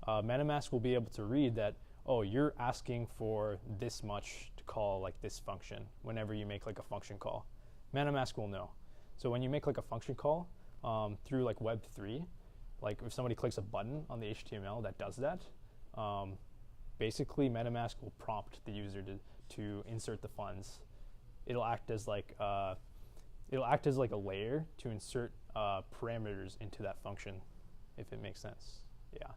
MetaMask will be able to read that, oh, you're asking for this much to call like this function whenever you make like a function call. MetaMask will know. So when you make like a function call through like Web3, like if somebody clicks a button on the HTML that does that, basically MetaMask will prompt the user to insert the funds. It'll act as like a layer to insert parameters into that function, if it makes sense. Yeah.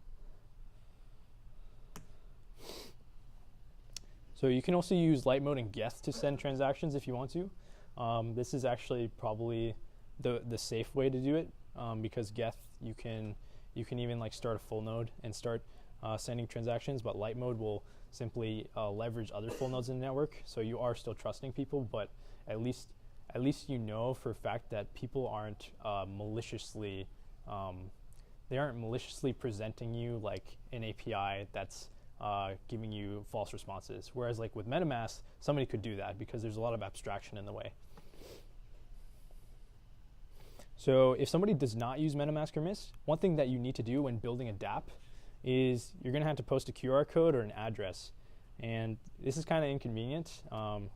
So you can also use light mode and GETH to send transactions if you want to. This is actually probably the safe way to do it, because GETH you can even like start a full node and start sending transactions, but light mode will simply leverage other full nodes in the network. So you are still trusting people, but at least you know for a fact that people aren't maliciously presenting you like an API that's giving you false responses. Whereas like with MetaMask, somebody could do that because there's a lot of abstraction in the way. So if somebody does not use MetaMask or Mist, one thing that you need to do when building a dApp is you're going to have to post a QR code or an address. And this is kind of inconvenient.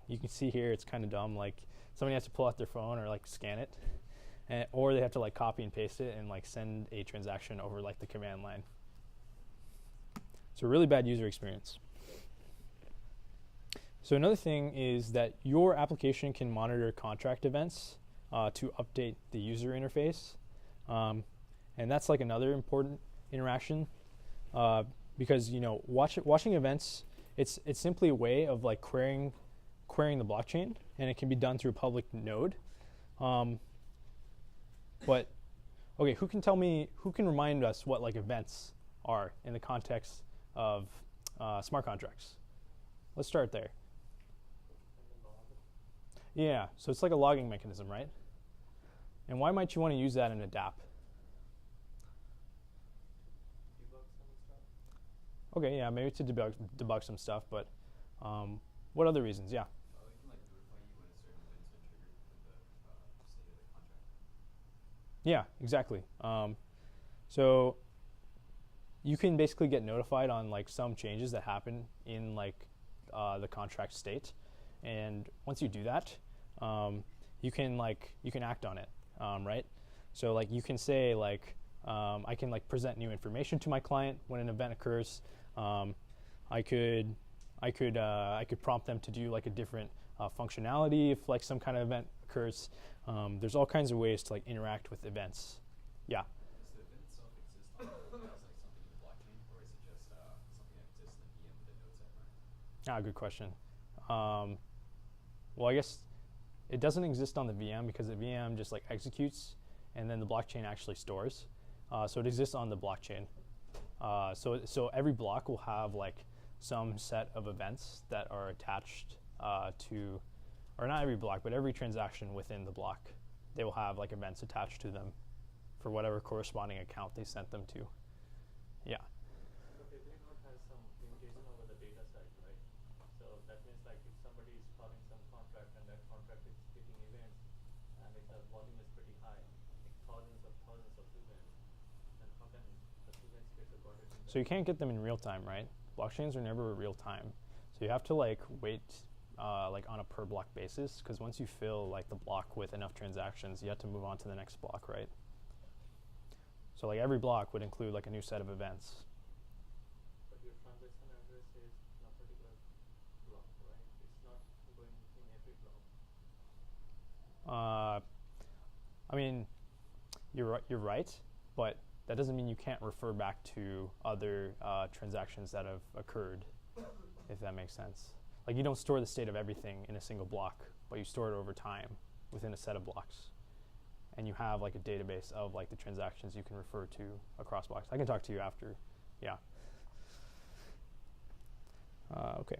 You can see here it's kind of dumb. Like somebody has to pull out their phone or like scan it, or they have to like copy and paste it and like send a transaction over like the command line. So really bad user experience. So another thing is that your application can monitor contract events to update the user interface. And that's like another important interaction because, you know, watching events, it's simply a way of like querying the blockchain, and it can be done through a public node. But okay, who can remind us what like events are in the context of smart contracts? Let's start there. Yeah, so it's like a logging mechanism, right? And why might you want to use that in a dApp? Debug some stuff. Okay, yeah, maybe to debug some stuff, but what other reasons? Yeah. It can like notify you when a certain event's been triggered with the state of the contract. Yeah, exactly. So you can basically get notified on like some changes that happen in like the contract state, and once you do that, you can act on it, right? So like you can say like I can like present new information to my client when an event occurs. I could prompt them to do like a different functionality if like some kind of event occurs. There's all kinds of ways to like interact with events. Yeah. Does the event itself exist on as like something in the blockchain, or is it just something that exists in the VM with the nodes that run? Good question. Well, I guess it doesn't exist on the VM because the VM just like executes, and then the blockchain actually stores. So it exists on the blockchain. So every block will have like some set of events that are attached to, or not every block, but every transaction within the block. They will have like events attached to them for whatever corresponding account they sent them to. Yeah. But every node has some limitation over the data side, right? So that means like if somebody is calling some contract and that contract is getting events and if the volume is pretty high, like thousands of events, then how can the events get recorded in So you can't get them in real time, right? Blockchains are never real time. So you have to like wait like on a per block basis, because once you fill like the block with enough transactions, you have to move on to the next block, right? So like every block would include like a new set of events. But your transaction address is in a particular block, right? It's not going in every block. I mean, you're right, but that doesn't mean you can't refer back to other transactions that have occurred, if that makes sense. Like you don't store the state of everything in a single block, but you store it over time within a set of blocks. And you have like a database of like the transactions you can refer to across blocks. I can talk to you after, yeah. Okay.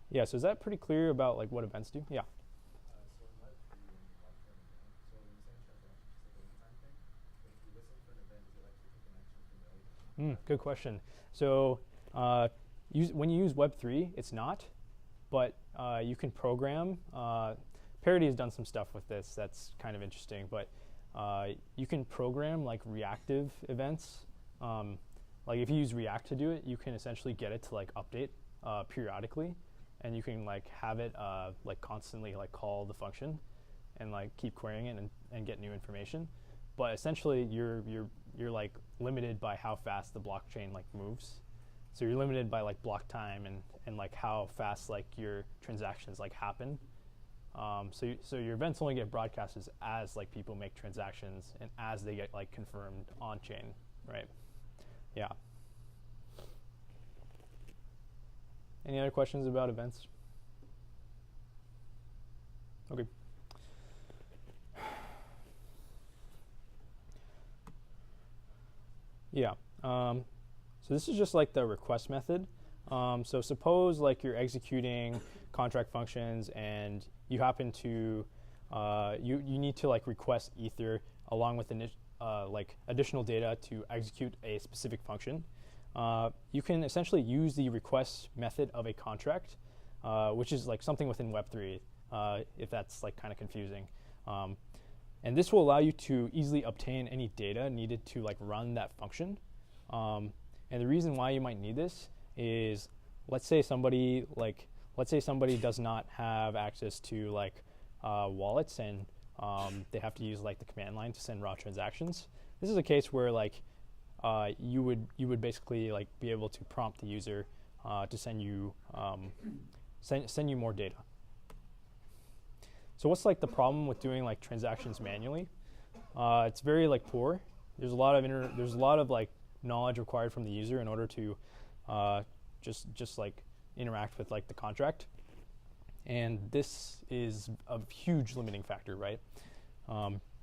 Yeah, so is that pretty clear about like what events do? Yeah. So in Web3, when you watch an event, so when you send a transaction, it's like a one-time thing. But if you listen for an event, is it like take a connection from the other? Good question. So when you use Web3, it's not, but you can program. Parity has done some stuff with this that's kind of interesting, but you can program like reactive events. Like if you use React to do it, you can essentially get it to like update periodically, and you can like have it like constantly like call the function and like keep querying it and get new information. But essentially you're like limited by how fast the blockchain like moves. So you're limited by like block time and like how fast like your transactions like happen. So your events only get broadcasted as like people make transactions and as they get like confirmed on chain, right? Yeah. Any other questions about events? Okay. Yeah. So this is just like the request method. So suppose like you're executing contract functions and you happen to you need to like request Ether along with like additional data to execute a specific function. You can essentially use the request method of a contract, which is like something within Web3, if that's like kind of confusing. And this will allow you to easily obtain any data needed to like run that function. And the reason why you might need this is, let's say somebody does not have access to like wallets and they have to use like the command line to send raw transactions. This is a case where like you would basically like be able to prompt the user to send you more data. So what's like the problem with doing like transactions manually? It's very like poor. There's a lot of like knowledge required from the user in order to just like interact with like the contract, and this is a huge limiting factor, right?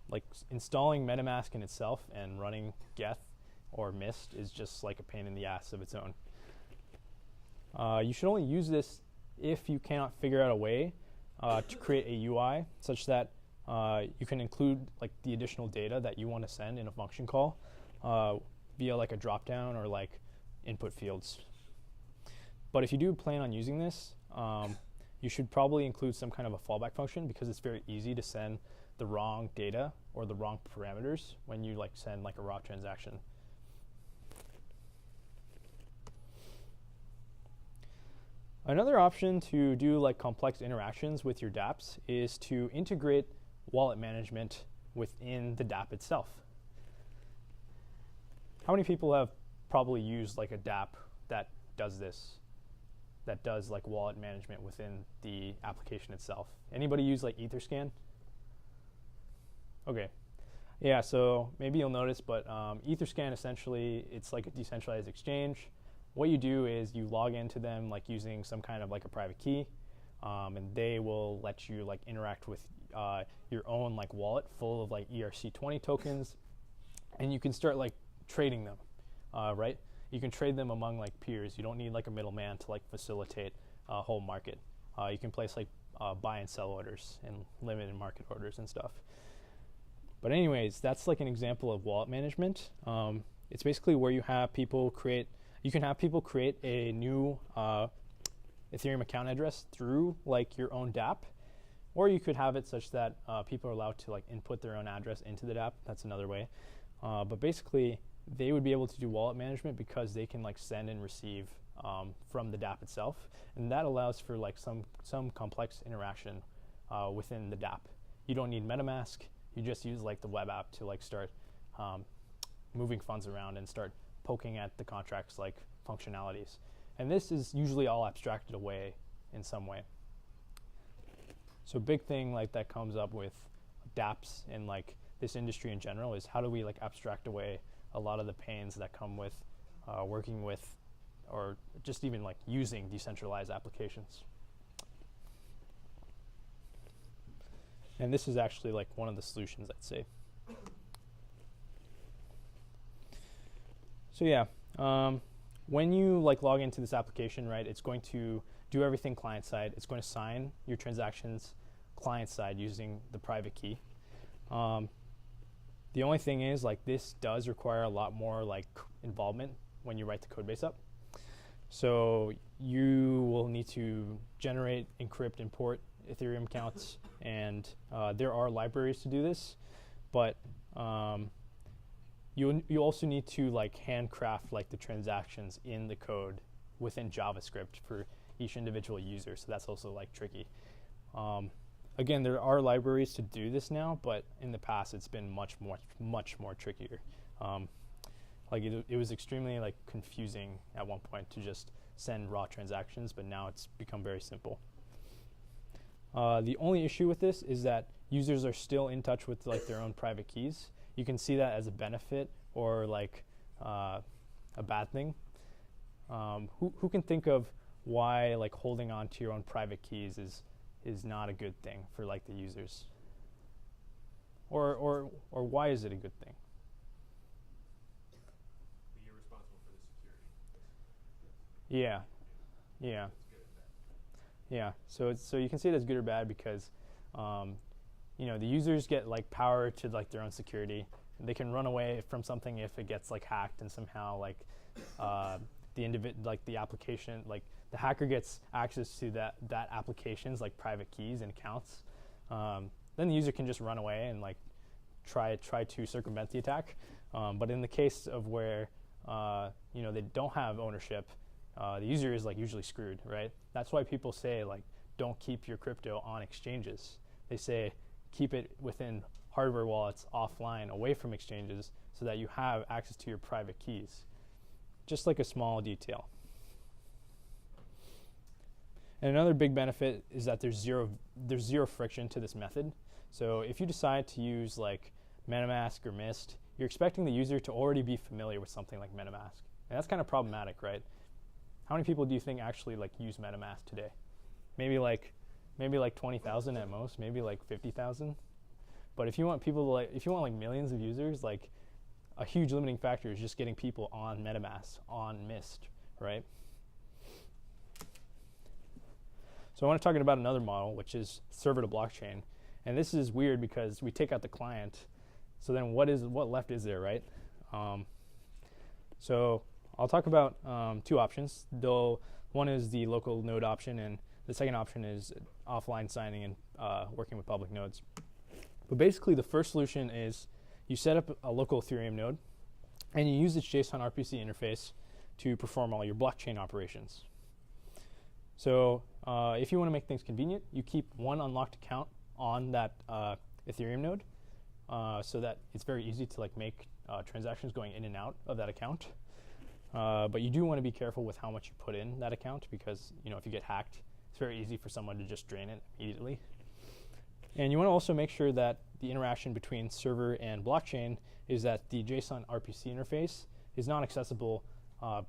Like installing MetaMask in itself and running GETH or Mist is just like a pain in the ass of its own. You should only use this if you cannot figure out a way to create a UI such that you can include like the additional data that you want to send in a function call via like a dropdown or like input fields. But if you do plan on using this, you should probably include some kind of a fallback function, because it's very easy to send the wrong data or the wrong parameters when you like send like a raw transaction. Another option to do like complex interactions with your dApps is to integrate wallet management within the dApp itself. How many people have probably used like a dApp that does this, that does like wallet management within the application itself? Anybody use like Etherscan? Okay. Yeah, so maybe you'll notice, but Etherscan essentially, it's like a decentralized exchange. What you do is you log into them like using some kind of like a private key, and they will let you like interact with your own like wallet full of like ERC20 tokens, and you can start like trading them, right? You can trade them among like peers. You don't need like a middleman to like facilitate a whole market. You can place like buy and sell orders and limited market orders and stuff. But anyways, that's like an example of wallet management. It's basically where you have people create. You can have people create a new Ethereum account address through like your own dApp, or you could have it such that people are allowed to like input their own address into the dApp. That's another way. But basically, they would be able to do wallet management because they can like send and receive from the dApp itself, and that allows for like some complex interaction within the dApp. You don't need MetaMask. You just use like the web app to like start moving funds around and start poking at the contract's like functionalities. And this is usually all abstracted away in some way. So a big thing like that comes up with dApps in like this industry in general is how do we like abstract away a lot of the pains that come with working with or just even like using decentralized applications. And this is actually like one of the solutions, I'd say. So yeah, when you like log into this application, right, it's going to do everything client side. It's going to sign your transactions client side using the private key. The only thing is like this does require a lot more like involvement when you write the code base up. So you will need to generate, encrypt, import Ethereum accounts, and there are libraries to do this, but you also need to like handcraft like the transactions in the code within JavaScript for each individual user. So that's also like tricky. Again, there are libraries to do this now, but in the past it's been much more trickier. Like it was extremely like confusing at one point to just send raw transactions, but now it's become very simple. The only issue with this is that users are still in touch with like their own private keys. You can see that as a benefit or like a bad thing. Who can think of why like holding on to your own private keys is not a good thing for like the users? Or why is it a good thing? You're responsible for the security. Yeah. So you can see it as good or bad because the users get like power to like their own security. They can run away from something if it gets like hacked and somehow like the application, like the hacker gets access to that application's like private keys and accounts. Then the user can just run away and like try to circumvent the attack. But in the case of where they don't have ownership, the user is like usually screwed, right? That's why people say like don't keep your crypto on exchanges. They say keep it within hardware wallets offline, away from exchanges, so that you have access to your private keys. Just like a small detail. And another big benefit is that there's zero friction to this method. So if you decide to use like MetaMask or Mist, you're expecting the user to already be familiar with something like MetaMask. And that's kind of problematic, right? How many people do you think actually like use MetaMask today? Maybe like 20,000 at most, maybe like 50,000. But if you want millions of users, like a huge limiting factor is just getting people on MetaMask, on Mist, right? So I want to talk about another model, which is server to blockchain. And this is weird because we take out the client. So then what left is there, right? So I'll talk about two options. Though one is the local node option, and the second option is offline signing and working with public nodes. But basically, the first solution is you set up a local Ethereum node, and you use its JSON RPC interface to perform all your blockchain operations. So if you want to make things convenient, you keep one unlocked account on that Ethereum node so that it's very easy to like make transactions going in and out of that account. But you do want to be careful with how much you put in that account because if you get hacked, it's very easy for someone to just drain it immediately. And you want to also make sure that the interaction between server and blockchain is that the JSON RPC interface is not accessible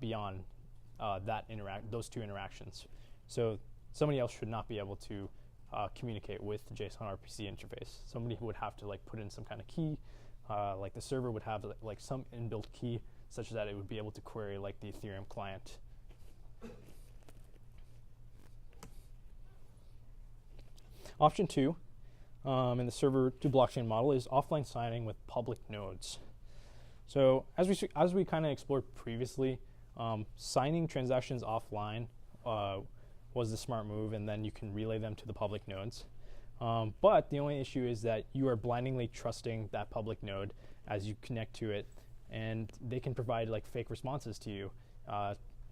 beyond those two interactions. So somebody else should not be able to communicate with the JSON RPC interface. Somebody would have to like put in some kind of key, like the server would have like some inbuilt key such that it would be able to query like the Ethereum client. Option 2 in the server to blockchain model is offline signing with public nodes. So as we kind of explored previously, signing transactions offline was the smart move, and then you can relay them to the public nodes. But the only issue is that you are blindingly trusting that public node as you connect to it, and they can provide like fake responses to you.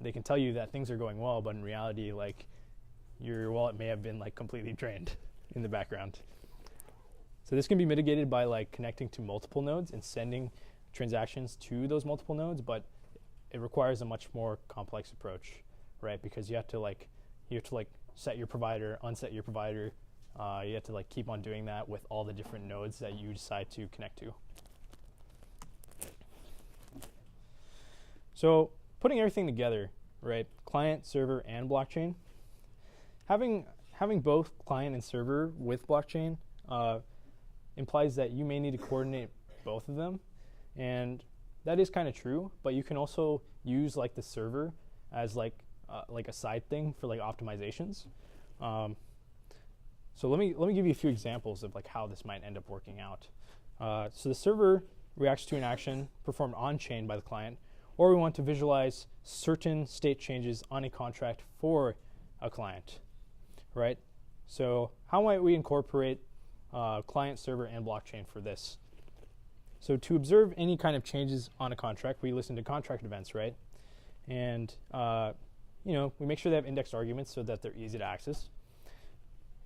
they can tell you that things are going well, but in reality, like, your wallet may have been like completely drained in the background. So this can be mitigated by like connecting to multiple nodes and sending transactions to those multiple nodes, but it requires a much more complex approach, right? Because you have to like set your provider, unset your provider. You have to like keep on doing that with all the different nodes that you decide to connect to. So putting everything together, right? Client, server, and blockchain. Having both client and server with blockchain implies that you may need to coordinate both of them, and that is kind of true. But you can also use like the server as like a side thing for like optimizations. So let me give you a few examples of like how this might end up working out. So the server reacts to an action performed on chain by the client, or we want to visualize certain state changes on a contract for a client, right? So how might we incorporate client, server, and blockchain for this? So to observe any kind of changes on a contract, we listen to contract events, right? And we make sure they have indexed arguments so that they're easy to access.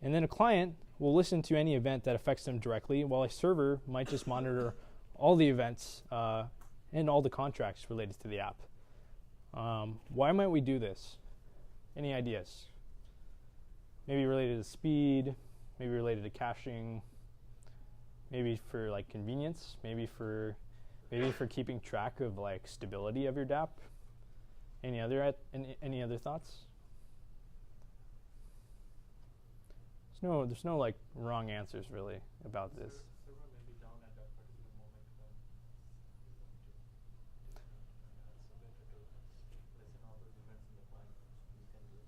And then a client will listen to any event that affects them directly, while a server might just monitor all the events and all the contracts related to the app. Why might we do this? Any ideas? Maybe related to speed, maybe related to caching, maybe for like convenience, maybe for keeping track of like stability of your DApp. Any other thoughts? There's no like wrong answers really about this. Server may be down at that particular moment when so better to listen all those events in the client. You can do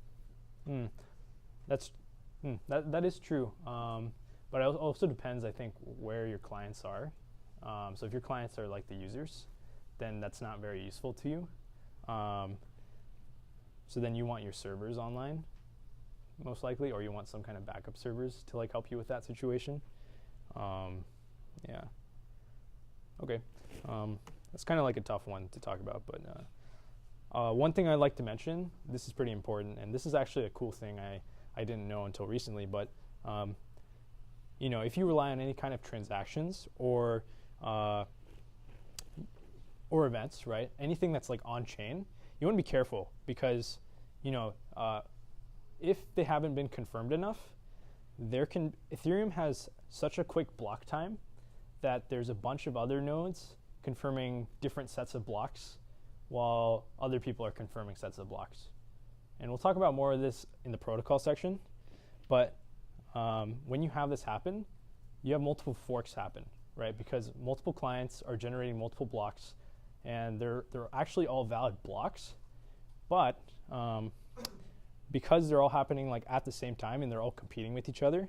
it. That is true, but it also depends, I think, where your clients are. So if your clients are like the users, then that's not very useful to you. So then you want your servers online, most likely, or you want some kind of backup servers to like help you with that situation. Yeah. Okay. That's kind of like a tough one to talk about, but one thing I'd like to mention, this is pretty important, and this is actually a cool thing I didn't know until recently, but if you rely on any kind of transactions or events, right? Anything that's like on chain, you want to be careful because, if they haven't been confirmed enough, Ethereum has such a quick block time that there's a bunch of other nodes confirming different sets of blocks while other people are confirming sets of blocks. And we'll talk about more of this in the protocol section, but when you have this happen, you have multiple forks happen, right? Because multiple clients are generating multiple blocks, and they're actually all valid blocks, but because they're all happening like at the same time and they're all competing with each other,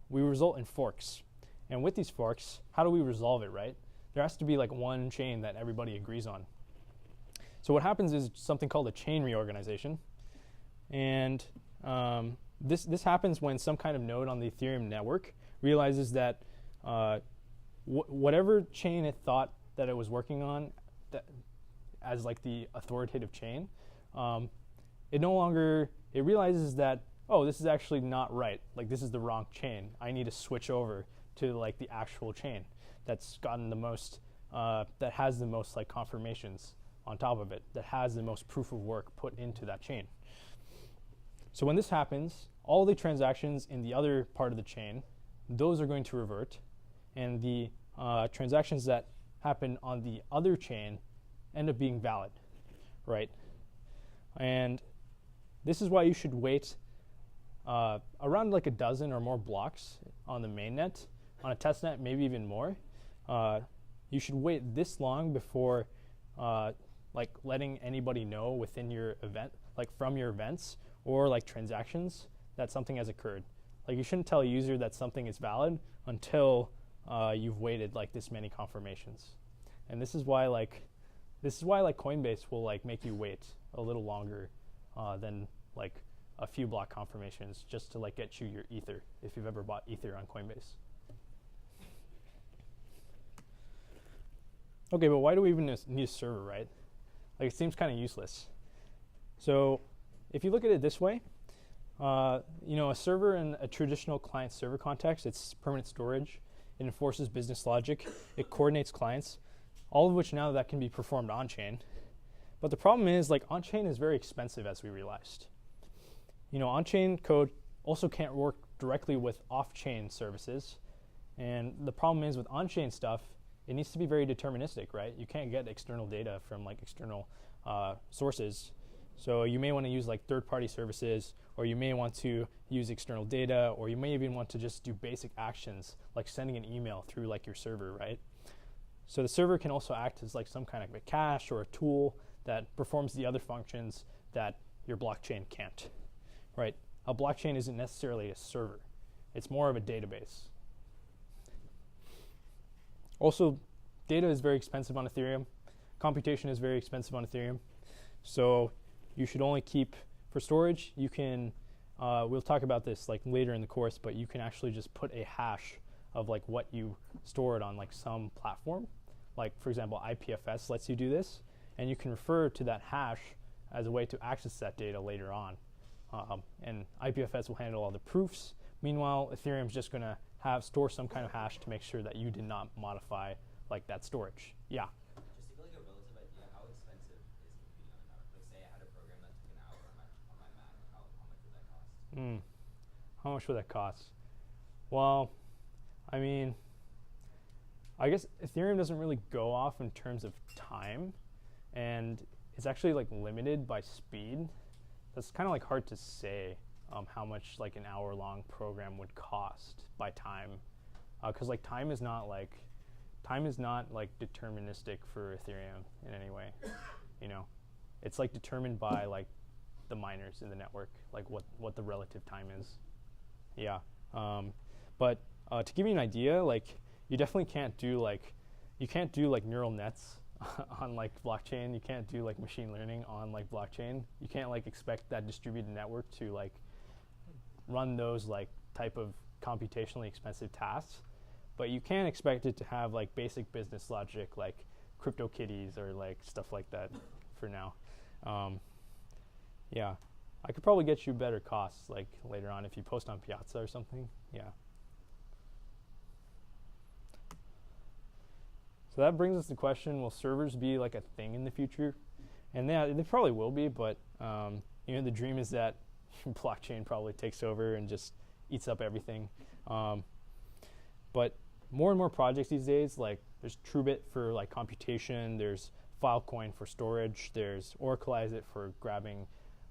we result in forks. And with these forks, how do we resolve it, right? There has to be like one chain that everybody agrees on. So what happens is something called a chain reorganization, and this happens when some kind of node on the Ethereum network realizes that whatever chain it thought that it was working on as like the authoritative chain, it realizes that, oh, this is actually not right. Like, this is the wrong chain. I need to switch over to like the actual chain that's gotten the most, that has the most like confirmations on top of it, that has the most proof of work put into that chain. So when this happens, all the transactions in the other part of the chain, those are going to revert, and the transactions that happen on the other chain end up being valid, right? And this is why you should wait around like a dozen or more blocks on the mainnet. On a testnet, maybe even more. You should wait this long before like letting anybody know within your event, like from your events or like transactions, that something has occurred. Like, you shouldn't tell a user that something is valid until you've waited like this many confirmations. And this is why Coinbase will like make you wait a little longer than like a few block confirmations just to like get you your Ether if you've ever bought Ether on Coinbase. Okay, but why do we even need a server, right? Like, it seems kind of useless. So if you look at it this way, a server in a traditional client-server context, it's permanent storage. It enforces business logic. It coordinates clients, all of which now that can be performed on-chain. But the problem is, like, on-chain is very expensive, as we realized. On-chain code also can't work directly with off-chain services. And the problem is with on-chain stuff, it needs to be very deterministic, right? You can't get external data from like external sources. So you may want to use like third-party services, or you may want to use external data, or you may even want to just do basic actions like sending an email through like your server, right? So the server can also act as like some kind of a cache or a tool that performs the other functions that your blockchain can't, right? A blockchain isn't necessarily a server. It's more of a database. Also, data is very expensive on Ethereum. Computation is very expensive on Ethereum. So you should only keep, for storage, you can, we'll talk about this like later in the course, but you can actually just put a hash of like what you stored on like some platform. Like for example, IPFS lets you do this, and you can refer to that hash as a way to access that data later on. And IPFS will handle all the proofs. Meanwhile, Ethereum is just going to store some kind of hash to make sure that you did not modify like that storage. Yeah. Just to give like a relative idea, how expensive is computing on a network? Like say I had a program that took an hour on my Mac, how much would that cost? How much would that cost? Well, I mean, I guess Ethereum doesn't really go off in terms of time, and it's actually like limited by speed. That's kind of like hard to say how much like an hour-long program would cost by time, because like time is not like deterministic for Ethereum in any way. It's like determined by like the miners in the network, like what the relative time is. Yeah, but to give you an idea, like you definitely can't do like neural nets on like blockchain. You can't do like machine learning on like blockchain. You can't like expect that distributed network to like run those like type of computationally expensive tasks, but you can expect it to have like basic business logic like CryptoKitties or like stuff like that for now. Yeah, I could probably get you better costs like later on if you post on Piazza or something. Yeah. So that brings us to the question, will servers be like a thing in the future? And they probably will be, but the dream is that blockchain probably takes over and just eats up everything. But more and more projects these days, like there's TrueBit for like computation, there's Filecoin for storage, there's Oracleize for grabbing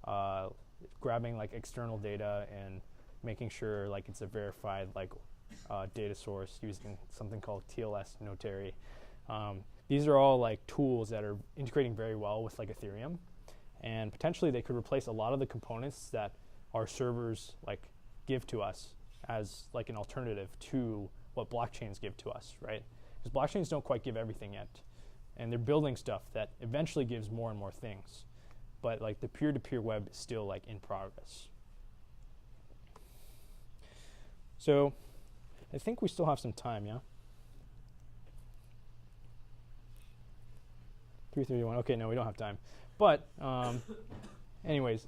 like external data and making sure like it's a verified like data source using something called TLS Notary. These are all like tools that are integrating very well with like Ethereum, and potentially they could replace a lot of the components that our servers like give to us as like an alternative to what blockchains give to us, right? Because blockchains don't quite give everything yet, and they're building stuff that eventually gives more and more things, but like the peer-to-peer web is still like in progress. So I think we still have some time, yeah? 3:31. Okay, no, we don't have time. But anyways,